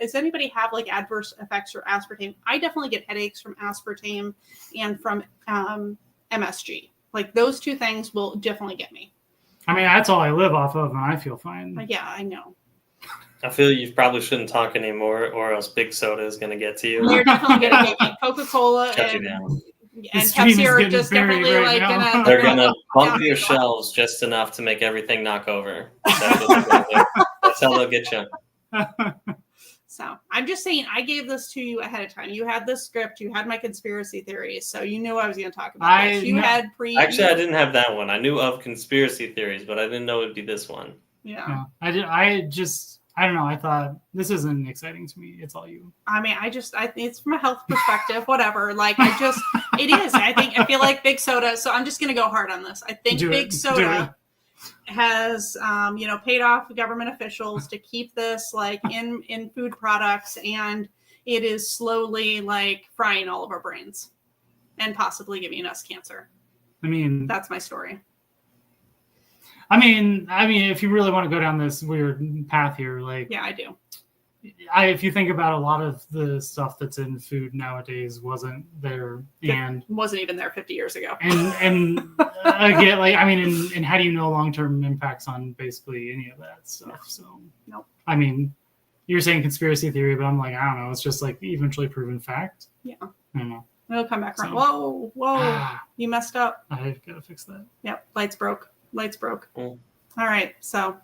does anybody have like adverse effects or aspartame? I definitely get headaches from aspartame and from MSG. Like those two things will definitely get me. I mean, that's all I live off of, and I feel fine. Yeah, I know. I feel you probably shouldn't talk anymore, or else big soda is going to get to you. You're definitely going to get me. Coca-Cola Shut you down. And Pepsi are just definitely right like now. They're gonna bump your shelves just enough to make everything knock over. That's how they'll get you. So I'm just saying, I gave this to you ahead of time. You had the script, you had my conspiracy theories, so you knew I was going to talk about this. You had Actually, I didn't have that one. I knew of conspiracy theories, but I didn't know it'd be this one. Yeah. I don't know. I thought this isn't exciting to me. It's all you. I mean, it's from a health perspective, whatever. Like, it is. I feel like big soda. So I'm just going to go hard on this. I think big soda has, paid off government officials to keep this like in food products, and it is slowly like frying all of our brains and possibly giving us cancer. I mean, that's my story. I mean, if you really want to go down this weird path here, like, yeah, I do. If you think about a lot of the stuff that's in food nowadays wasn't there, and wasn't even there 50 years ago. And again, like, I mean, and how do you know long-term impacts on basically any of that stuff? So, nope. I mean, you're saying conspiracy theory, but I'm like, I don't know. It's just like eventually proven fact. Yeah. I don't know. It'll come back around. Whoa, you messed up. I've got to fix that. Yep, lights broke. Mm. All right, so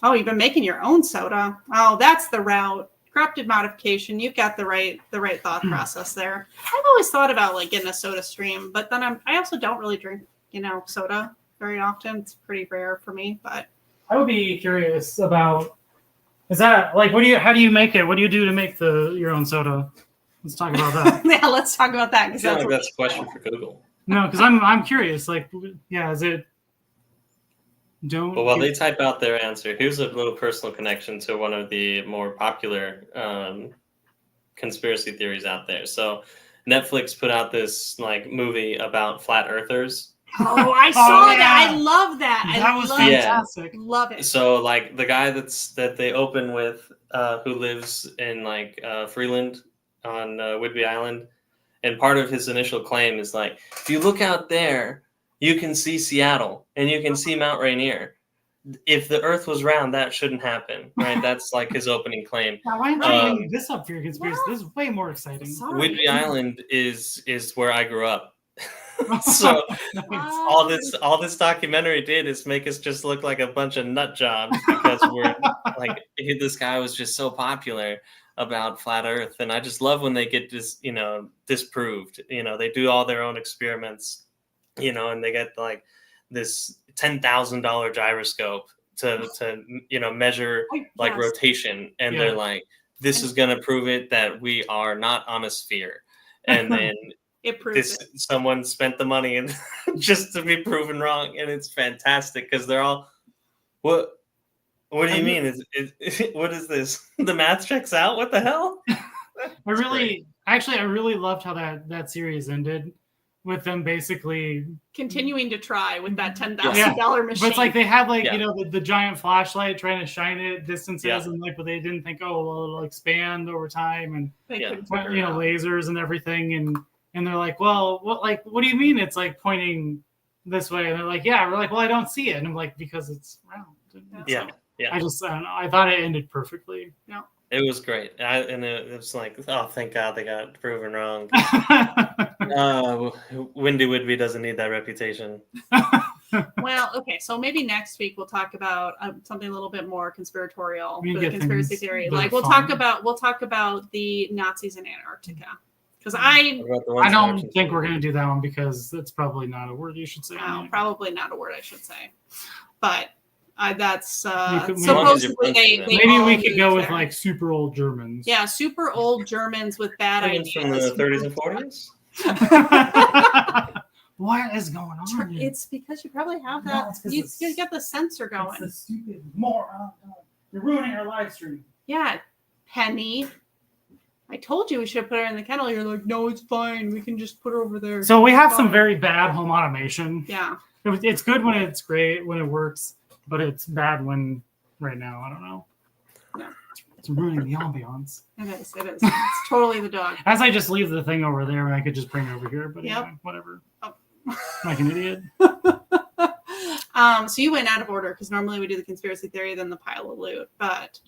you've been making your own soda. Oh, that's the route. Corrupted modification. You've got the right thought process there. I've always thought about like getting a soda stream, but then I also don't really drink soda very often. It's pretty rare for me. But I would be curious about, is that like, how do you make it? What do you do to make your own soda? Let's talk about that. Yeah, let's talk about that. I feel like that's a question for Google. No, because I'm curious. Like, yeah, is it? But while they type out their answer, here's a little personal connection to one of the more popular conspiracy theories out there. So Netflix put out this like movie about flat earthers. Oh, I saw that. I love that. That was fantastic. Love it. So like the guy that they open with, who lives in like Freeland on Whidbey Island, and part of his initial claim is like, if you look out there, you can see Seattle and you can see Mount Rainier. If the Earth was round, that shouldn't happen, right? That's like his opening claim. Now, why aren't you bringing this up for your conspiracy? This is way more exciting. Whidbey Island is where I grew up. So all this documentary did is make us just look like a bunch of nut jobs because we're like, this guy was just so popular about flat Earth, and I just love when they get disproved. They do all their own experiments. And they get like this $10,000 gyroscope to measure like rotation, and they're like, this is going to prove it that we are not on a sphere, and then it proves someone spent the money and just to be proven wrong, and it's fantastic because they're all, what do you mean? What is this? The math checks out. What the hell? I really loved how that series ended, with them basically continuing to try with that $10,000 machine. But it's like they had the giant flashlight trying to shine it distances, and but they didn't think, it'll expand over time, and lasers and everything, and they're like, well, what do you mean it's like pointing this way? And they're like, yeah. We're like, well, I don't see it, and I'm like, because it's round. Yeah. I don't know. I thought it ended perfectly. Yeah. It was great. And it was like, oh, thank God they got proven wrong. Windy Whidbey doesn't need that reputation. Well, okay. So maybe next week we'll talk about something a little bit more conspiratorial for the conspiracy theory. Like we'll talk about the Nazis in Antarctica. Because I don't think we're going to do that one because it's probably not a word you should say. No, probably not a word I should say. But that's supposedly maybe we could go with like super old Germans. Yeah, super old Germans with bad ideas from the 30s and 40s. What is going on? It's because you probably have that. You got the sensor going. It's the stupid moron. You're ruining our live stream. Yeah, Penny. I told you we should have put her in the kennel. You're like, no, it's fine. We can just put her over there. So we have some very bad home automation. Yeah. It's good when it's great, when it works, but it's bad when right now. I don't know. No. It's ruining the ambiance. It is. It's totally the dog. As I just leave the thing over there, and I could just bring it over here, but Yep. yeah, whatever. Oh. Like an idiot. So you went out of order because normally we do the conspiracy theory, then the pile of loot. But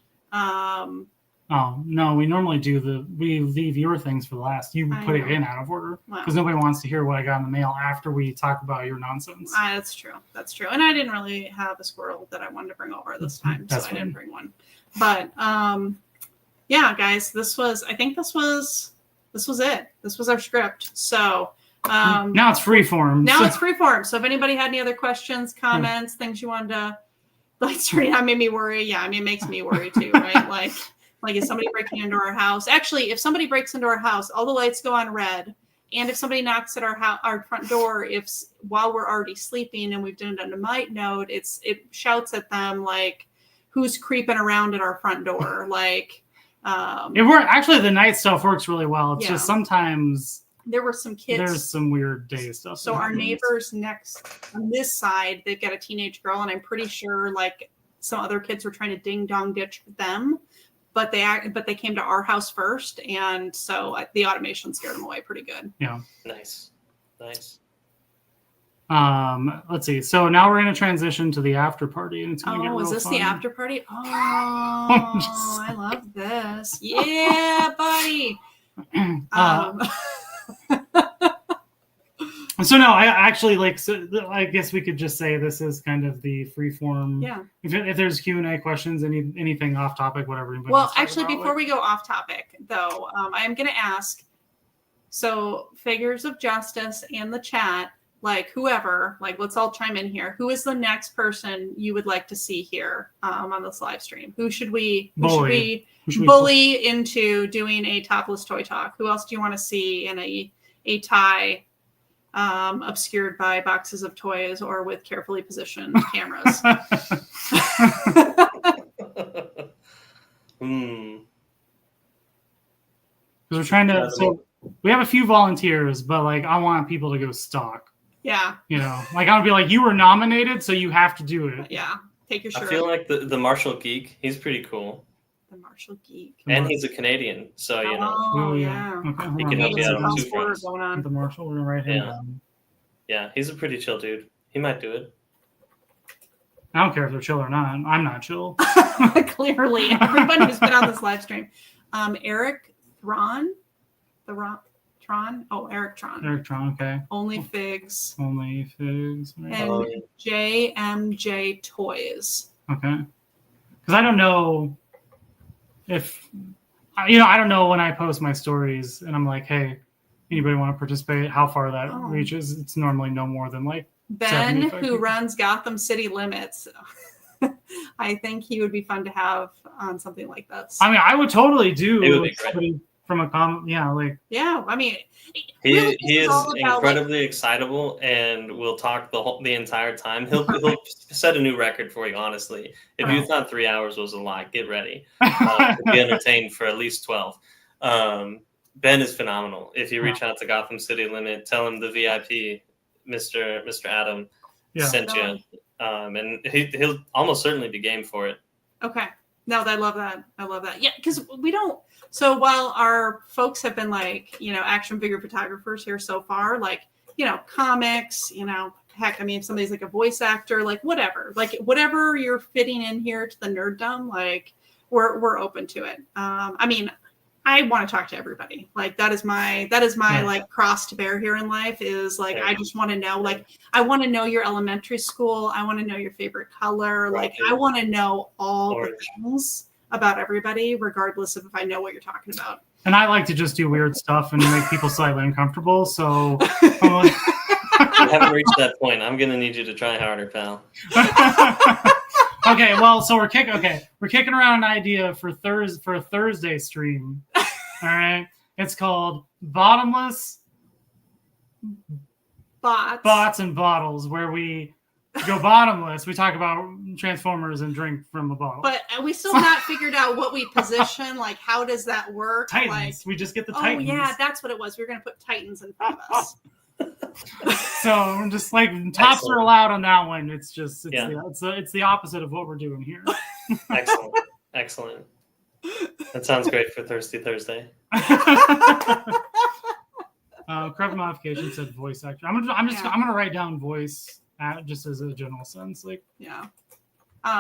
Oh no, we normally we leave your things for last. You I put know. it in out of order Wow. because nobody wants to hear what I got in the mail after we talk about your nonsense. That's true. And I didn't really have a squirrel that I wanted to bring over this time, That's so I didn't fine. bring one. But yeah, guys, this was it. This was our script. So Now it's freeform. now it's freeform. So if anybody had any other questions, comments, things you wanted to stream, that made me worry. Yeah, I mean, it makes me worry too, right? Like is somebody breaking into our house? Actually, if somebody breaks into our house, all the lights go on red. And if somebody knocks at our front door, while we're already sleeping and we've done it on a night mode, it shouts at them like, "Who's creeping around at our front door?" Like, it worked. Actually, the night stuff works really well. It's just sometimes there were some kids. There's some weird day stuff. So our neighbors next on this side, they've got a teenage girl, and I'm pretty sure like some other kids were trying to ding dong ditch them. But they came to our house first, and so the automation scared them away pretty good. Yeah. Nice. Let's see. So now we're going to transition to the after party, and it's going to get real is this fun. the after party? Oh, I love this. Yeah, buddy. So no, I actually like. So I guess we could just say this is kind of the freeform. Yeah. If there's Q&A questions, anything off topic, whatever. Well, actually, before we go off topic, though, I am going to ask. So, figures of justice and the chat, like whoever, like let's all chime in here. Who is the next person you would like to see here on this live stream? Who should we bully into doing a topless toy talk? Who else do you want to see in a tie? Obscured by boxes of toys or with carefully positioned cameras. Because we're trying to. So we have a few volunteers, but like I want people to go stalk. Yeah. You know, like I would be like, you were nominated, so you have to do it. Yeah. Take your shirt. I feel like the Marshall Geek. He's pretty cool. The Marshall Geek. And he's a Canadian, so you know. Oh yeah. Okay, he can help you out on 2 fronts. Going on. The Marshall, we're gonna write him down. Yeah, he's a pretty chill dude. He might do it. I don't care if they're chill or not. I'm not chill. Clearly, everybody who's been on this live stream. Eric Thron, Tron. Oh, Eric Tron. Eric Tron. Okay. Only Figs. Only Figs. Right. And JMJ Toys. Okay. Because I don't know if I don't know when I post my stories and I'm like, hey, anybody want to participate? How far that reaches? It's normally no more than like Ben, who people. runs Gotham City Limits. I think he would be fun to have on something like this. I mean, I would totally do it would be great. From a comment. Yeah, like I mean, he really, is incredibly excitable and will talk the entire time. He'll set a new record for you. Honestly, if you thought 3 hours was a lie, get ready. To be entertained for at least 12. Ben is phenomenal. If you reach out to Gotham City Limit, tell him the VIP, Mr. Adam, sent you, and he'll almost certainly be game for it. Okay. No, I love that. Yeah, because we don't. So while our folks have been like, action figure photographers here so far, like, comics, heck, I mean, if somebody's like a voice actor, like whatever you're fitting in here to the nerddom, like we're open to it. I mean, I want to talk to everybody. Like that is my like cross to bear here in life is like, I just want to know, like, I want to know your elementary school. I want to know your favorite color. Like I want to know all the things about everybody, regardless of if I know what you're talking about. And I like to just do weird stuff and make people slightly uncomfortable. So I haven't reached that point. I'm going to need you to try harder, pal. Okay, well, so we're kicking around an idea for a Thursday stream. All right, it's called Bottomless Bots and Bottles, where we go bottomless. We talk about Transformers and drink from a bottle. But we still not figured out what we position. Like, how does that work? Titans. Like, we just get the Titans. Oh yeah, that's what it was. We were going to put Titans in front of us. So I'm just like tops are allowed on that one. It's the opposite of what we're doing here. Excellent. That sounds great for Thirsty Thursday. Correct modification said voice actor. I'm gonna write down voice just as a general sense, like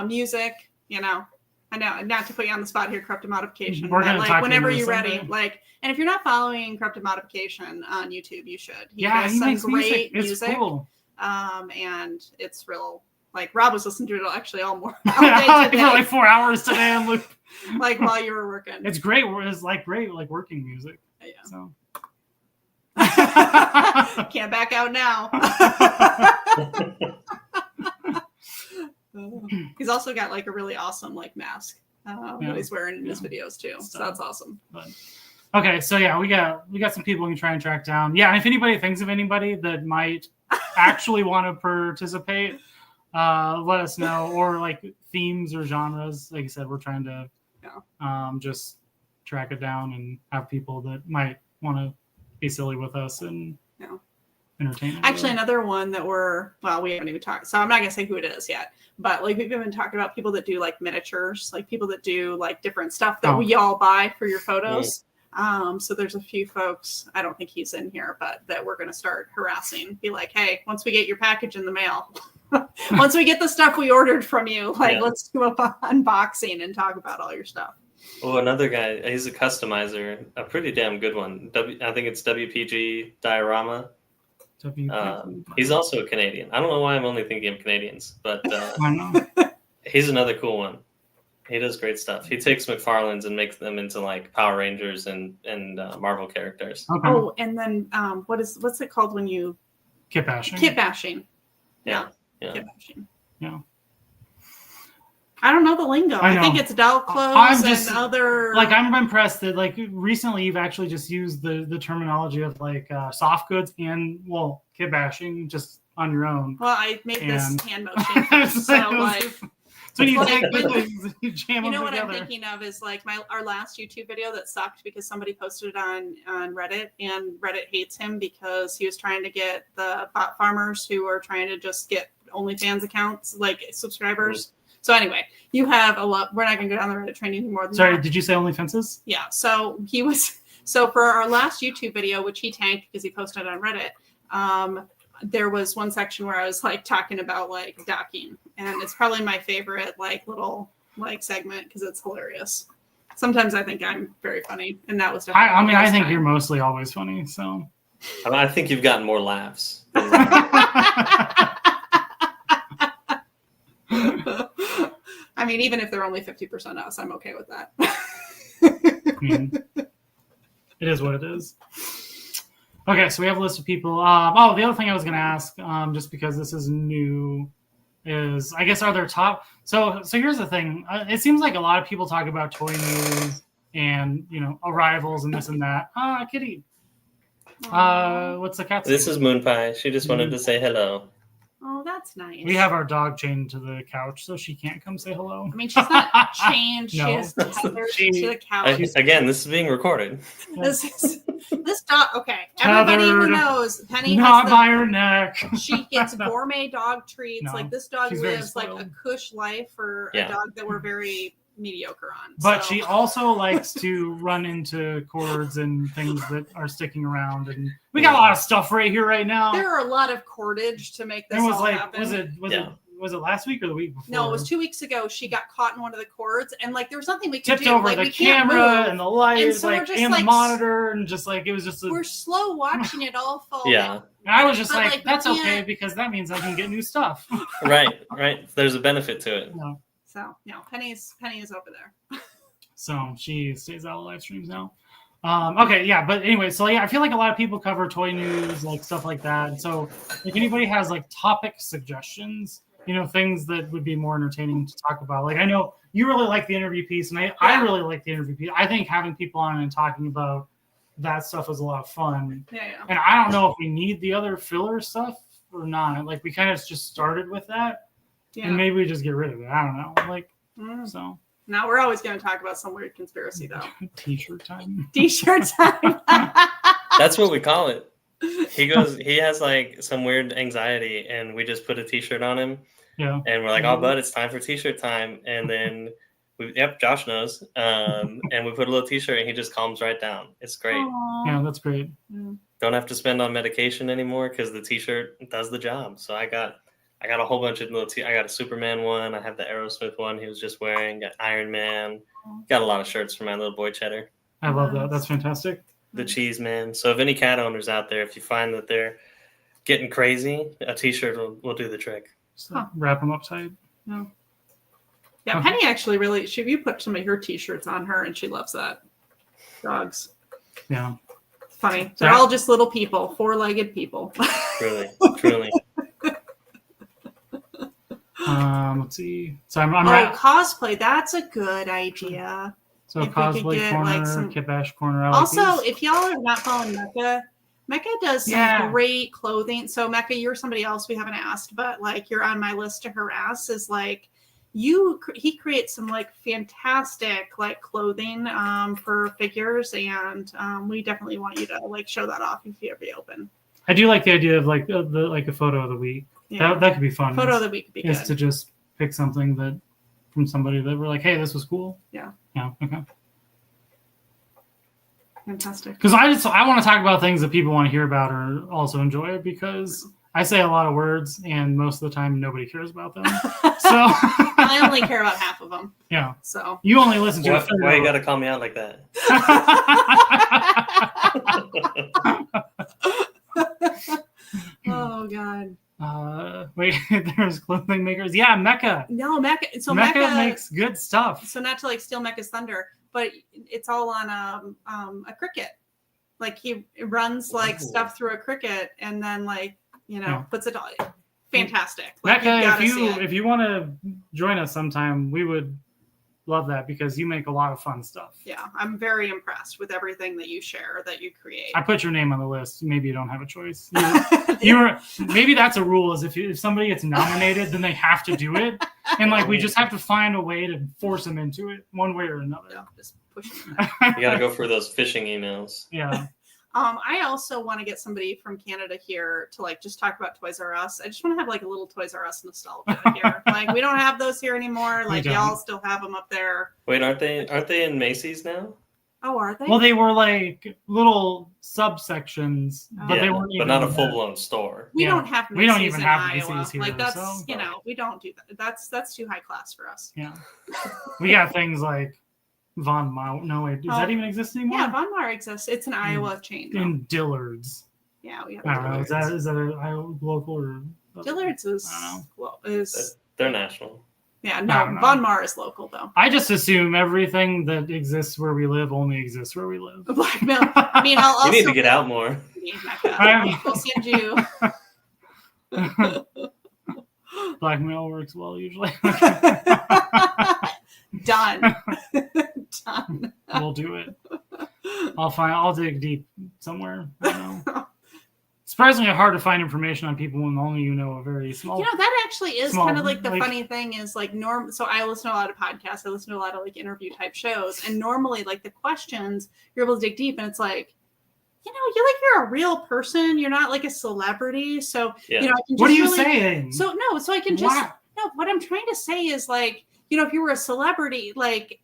music. I know not to put you on the spot here, corrupted modification. We're gonna talk whenever you're someday. ready, and if you're not following corrupted modification on YouTube, you should. He makes great music. It's cool. And it's real. Like Rob was listening to it actually all morning. For like 4 hours today on loop. Like while you were working. It's great. It's like great, like working music. Yeah. So. Can't back out now. He's also got like a really awesome like mask that he's wearing in his videos too. So that's awesome. Okay, so we got some people we can try and track down. Yeah, and if anybody thinks of anybody that might actually want to participate, let us know. Or like themes or genres. Like I said, we're trying to just track it down and have people that might want to be silly with us and entertain. Actually, another one that we haven't even talked. So I'm not gonna say who it is yet, but like we've been talking about people that do like miniatures, like people that do like different stuff that we all buy for your photos. So there's a few folks. I don't think he's in here, but that we're gonna start harassing. Be like, hey, once we get your package in the mail, once we get the stuff we ordered from you, let's do a unboxing and talk about all your stuff. Oh, another guy. He's a customizer, a pretty damn good one. I think it's WPG Diorama. He's also a Canadian. I don't know why I'm only thinking of Canadians, but he's another cool one. He does great stuff. He takes McFarlane's and makes them into like Power Rangers and Marvel characters. Okay. Oh, and then what's it called when you kit bashing? Kit bashing. Yeah. Kit bashing. Yeah. I don't know the lingo. I think it's doll clothes and other. Like I'm impressed that like recently you've actually just used the terminology of like soft goods and kit bashing just on your own. Well, I made this hand motion, so like. So you jam them what together. I'm thinking of is like our last YouTube video that sucked because somebody posted it on Reddit and Reddit hates him because he was trying to get the bot farmers who are trying to just get OnlyFans accounts like subscribers. Mm-hmm. So anyway, you have a lot. We're not going to go down the Reddit train anymore. Sorry, did you say OnlyFences? Yeah. So for our last YouTube video, which he tanked because he posted it on Reddit, there was one section where I was like talking about like docking, and it's probably my favorite like little like segment because it's hilarious. Sometimes I think I'm very funny, and that was definitely. I think you're mostly always funny. So I think you've gotten more laughs. I mean, even if they're only 50% us, I'm okay with that. It is what it is. Okay, so we have a list of people. The other thing I was going to ask, just because this is new, is I guess are there top? So here's the thing. It seems like a lot of people talk about toy news and arrivals and this and that. Kitty. What's the cat's This name? is Moon Pie. She just wanted to say hello. Oh, that's nice. We have our dog chained to the couch, so she can't come say hello. I mean, she's not chained. No. She is tethered to the couch. Again, this is being recorded. This dog. Okay, everybody who knows, Penny not has by her neck. She gets gourmet dog treats. No, like this dog she's very lives like spoiled. a cush life for a dog that we're very mediocre on. But she also likes to run into cords and things that are sticking around, and we got a lot of stuff right here right now. There are a lot of cordage to make this all happen. Was it last week or the week before? No, it was 2 weeks ago. She got caught in one of the cords, and like there was nothing we could tipped do. over like, the we can't camera move. and the light, and so and the monitor, and just like it was just. We're slow watching it all fall. Yeah. And I was just like, that's we okay because that means I can get new stuff. Right. There's a benefit to it. No. So Penny is over there. So she stays out of live streams now. Okay, yeah, but anyway, so I feel like a lot of people cover toy news, like stuff like that. So if anybody has like topic suggestions, things that would be more entertaining to talk about. Like I know you really like the interview piece, and I really like the interview piece. I think having people on and talking about that stuff is a lot of fun. Yeah. And I don't know if we need the other filler stuff or not. Like we kind of just started with that, and maybe we just get rid of it. I don't know. So. Now we're always going to talk about some weird conspiracy, though. T-shirt time. T-shirt time. That's what we call it. He has like some weird anxiety, and we just put a T-shirt on him, Yeah. And we're like, oh, bud, it's time for t-shirt time. And then Josh knows. And we put a little t-shirt and he just calms right down. It's great. Aww. Yeah, that's great. Don't have to spend on medication anymore because the t-shirt does the job. So I got a whole bunch of little I got a Superman one. I have the Aerosmith one he was just wearing. Got Iron Man. Got a lot of shirts for my little boy Cheddar. I love that. That's fantastic. The Cheese Man. So if any cat owners out there, if you find that they're getting crazy, a t-shirt will do the trick. So wrap them up tight. Yeah. Yeah, Penny actually really, you put some of her t-shirts on her and she loves that. Dogs. Yeah. Funny. They're all just little people, four-legged people. Truly. Let's see. So I'm cosplay. That's a good idea. So cosplay corner, Kit Bash corner. Also, if y'all are not following Mecca does some great clothing. So Mecca, you're somebody else we haven't asked, but like you're on my list to harass. Is like he creates some like fantastic like clothing for figures, and we definitely want you to like show that off if you ever be open. I do like the idea of like a photo of the week. Yeah. That could be fun. Photo of the week could be good. Is to just pick something that from somebody that we're like, hey, this was cool. Yeah. Yeah. Okay. Fantastic. Because I want to talk about things that people want to hear about or also enjoy, because I say a lot of words and most of the time nobody cares about them. So I only care about half of them. Yeah. So you only listen to why you got to call me out like that? Oh God. Wait, there's clothing makers. Yeah, Mecca. No, Mecca. So Mecca makes good stuff. So not to like steal Mecca's thunder, but it's all on a Cricut. Like he runs like stuff through a Cricut and then like puts it all. Fantastic. Like, Mecca, if you want to join us sometime, we would love that because you make a lot of fun stuff. Yeah, I'm very impressed with everything that you share, that you create. I put your name on the list. Maybe you don't have a choice. Maybe that's a rule: is if somebody gets nominated, then they have to do it, and like we just have to find a way to force them into it, one way or another. Yeah, just push them. You gotta go for those phishing emails. Yeah. I also want to get somebody from Canada here to like just talk about Toys R Us. I just want to have like a little Toys R Us nostalgia here. Like we don't have those here anymore. Like y'all still have them up there. Wait, aren't they in Macy's now? Oh, are they? Well, they were like little subsections, but they weren't. But not a full blown store. We don't have. Macy's we don't even have Iowa. Macy's here. Like that's we don't do that. That's too high class for us. Yeah, we got things like Von Maur. No, wait, does that even exist anymore? Yeah, Von Maur exists. It's an Iowa chain. In Dillard's. Yeah, we have. I don't know. Is that a Iowa local or? Dillard's is they're national. Yeah, no, Von Maur is local though. I just assume everything that exists where we live only exists where we live. Blackmail. I mean, I'll also. You need to get out more. We'll send you. Blackmail works well usually. Done. We'll do it. I'll dig deep somewhere. I don't know. Surprisingly hard to find information on people when only you know a very small. That actually is kind of like the funny thing is like so I listen to a lot of podcasts. I listen to a lot of like interview type shows, and normally like the questions you're able to dig deep, and it's like, you're a real person. You're not like a celebrity. So I can just what are you saying? So I can just what I'm trying to say is like, if you were a celebrity, like,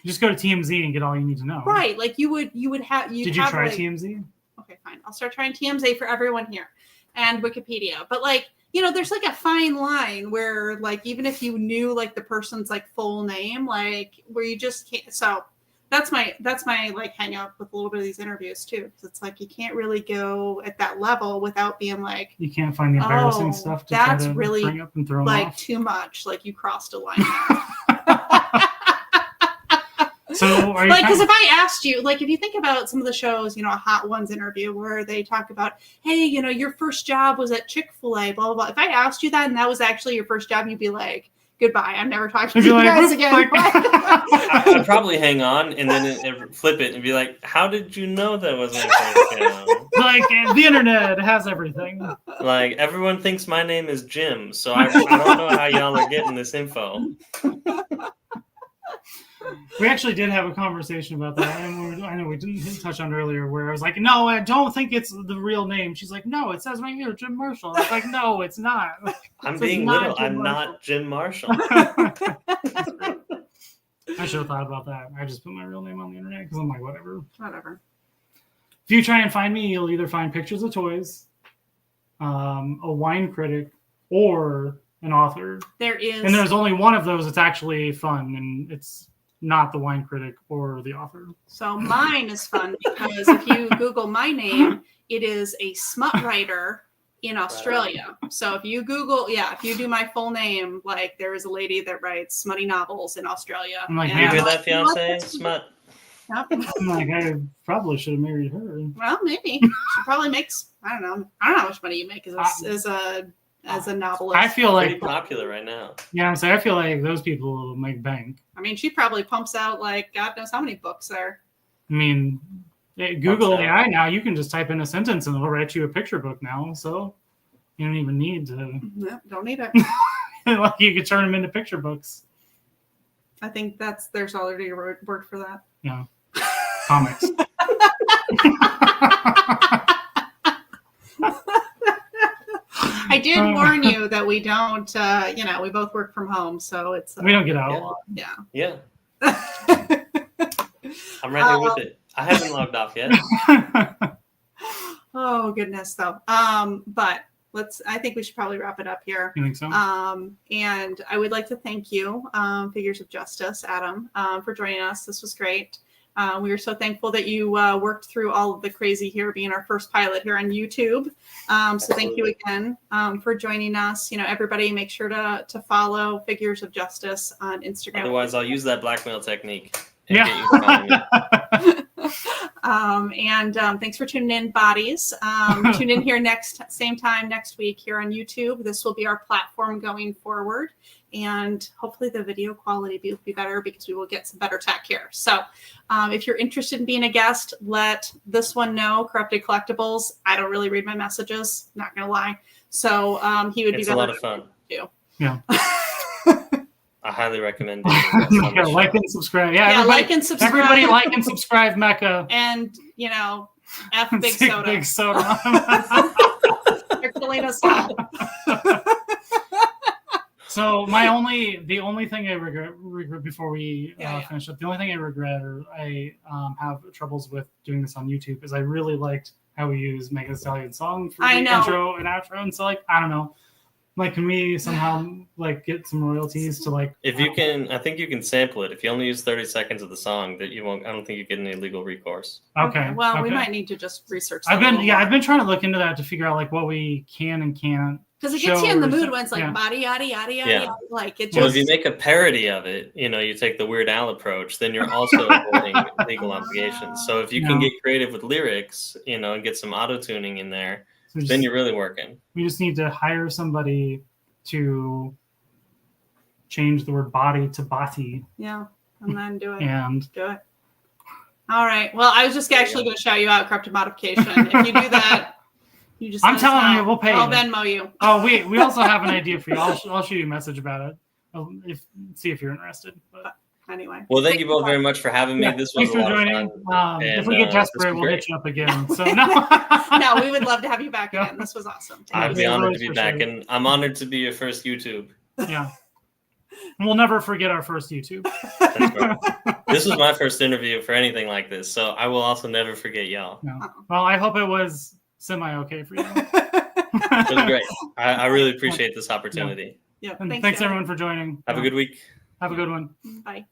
just go to TMZ and get all you need to know. Right. Like you would have. Did you try TMZ? Okay, fine. I'll start trying TMZ for everyone here and Wikipedia. But like, there's like a fine line where like, even if you knew like the person's like full name, like where you just can't. So that's my like hang up with a little bit of these interviews too. Because it's like, you can't really go at that level without being like, you can't find the embarrassing stuff. That's really bring up and throw like off. Too much. Like you crossed a line. So are you because if I asked you, like, if you think about some of the shows, a Hot Ones interview where they talk about, hey, your first job was at Chick-fil-A, blah, blah, blah. If I asked you that and that was actually your first job, you'd be like, goodbye. I'm never talking to you guys again. I'd probably hang on and then flip it and be like, how did you know that was my first job? Like, the internet has everything. Like, everyone thinks my name is Jim, so I don't know how y'all are getting this info. We actually did have a conversation about that, and I know we didn't touch on it earlier, where I was like, no, I don't think it's the real name. She's like, no, it says right here, Jim Marshall. I was like, no, it's not. I'm This is being not little. Jim I'm Marshall. not Jim Marshall. I should have thought about that. I just put my real name on the internet because I'm like, whatever. Whatever. If you try and find me, you'll either find pictures of toys, a wine critic, or an author. There is. And there's only one of those that's actually fun, and it's not the wine critic or the author. So mine is fun because if you Google my name, it is a smut writer in Australia. So if you Google, if you do my full name, like there is a lady that writes smutty novels in Australia. I'm like, You hear that, fiance? Smut. Yep. I'm like, I probably should have married her. Well, maybe she probably makes. I don't know how much money you make as a novelist. I feel Pretty like popular right now. Yeah, I'm saying I feel like those people will make bank. I mean, she probably pumps out like God knows how many books there. I mean, Google AI now, you can just type in a sentence and it'll write you a picture book now. So you don't even need to. No, don't need it. Like you could turn them into picture books. I think there's already a word for that. Yeah, comics. I did warn you that we don't, we both work from home, so it's we don't get out a lot. Yeah. I'm right here with it. I haven't logged off yet. Oh goodness, though. But I think we should probably wrap it up here. You think so? And I would like to thank you, Figures of Justice, Adam, for joining us. This was great. We are so thankful that you worked through all of the crazy here, being our first pilot here on YouTube. So thank you again for joining us. Everybody make sure to follow Figures of Justice on Instagram. Otherwise, I'll use that blackmail technique. Yeah. Get you to follow me. And thanks for tuning in, Bodies. Tune in here same time next week here on YouTube. This will be our platform going forward. And hopefully the video quality will be better because we will get some better tech here. So if you're interested in being a guest, let this one know, Corrupted Collectibles. I don't really read my messages, not going to lie. So he would be better. It's a lot of fun. Too. Yeah. I highly recommend it. Like and subscribe. Yeah, like and subscribe. Everybody like and subscribe, Mecca. And, F Big Soda. Big Soda. They're killing us all. So the only thing I regret before we finish up, the only thing I regret or I have troubles with doing this on YouTube is I really liked how we use Megan Thee Stallion's song for the intro and outro. And so I don't know. Can we somehow get some royalties to If you can, I think you can sample it. If you only use 30 seconds of the song, that you won't. I don't think you get any legal recourse. Okay. Well, we might need to just research. I've been trying to look into that to figure out what we can and can't. Because it gets you in the mood when it's body yada yada yada. Well, if you make a parody of it, you take the Weird Al approach, then you're also avoiding legal obligations. So if you can get creative with lyrics, and get some auto tuning in there. Then you're really working. We just need to hire somebody to change the word body to bati. Yeah, and then do it. And do it. All right. Well, I was just actually going to shout you out, Corrupted Modification. If you do that, you just. I'm telling you, we'll pay. I'll Venmo you. Oh, we also have an idea for you. I'll shoot you a message about it. See if you're interested. But anyway. Well, thank you both very much for having me. This was a lot of fun. If we get desperate, we'll hit you up again. So no. No, we would love to have you back again. This was awesome. I'd be honored to be back, and I'm honored to be your first YouTube. Yeah. We'll never forget our first YouTube. That's right. This was my first interview for anything like this, so I will also never forget y'all. No. Well, I hope it was semi-okay for you. It was great. I really appreciate this opportunity. Yeah. Thanks everyone for joining. Have a good week. Have a good one. Bye.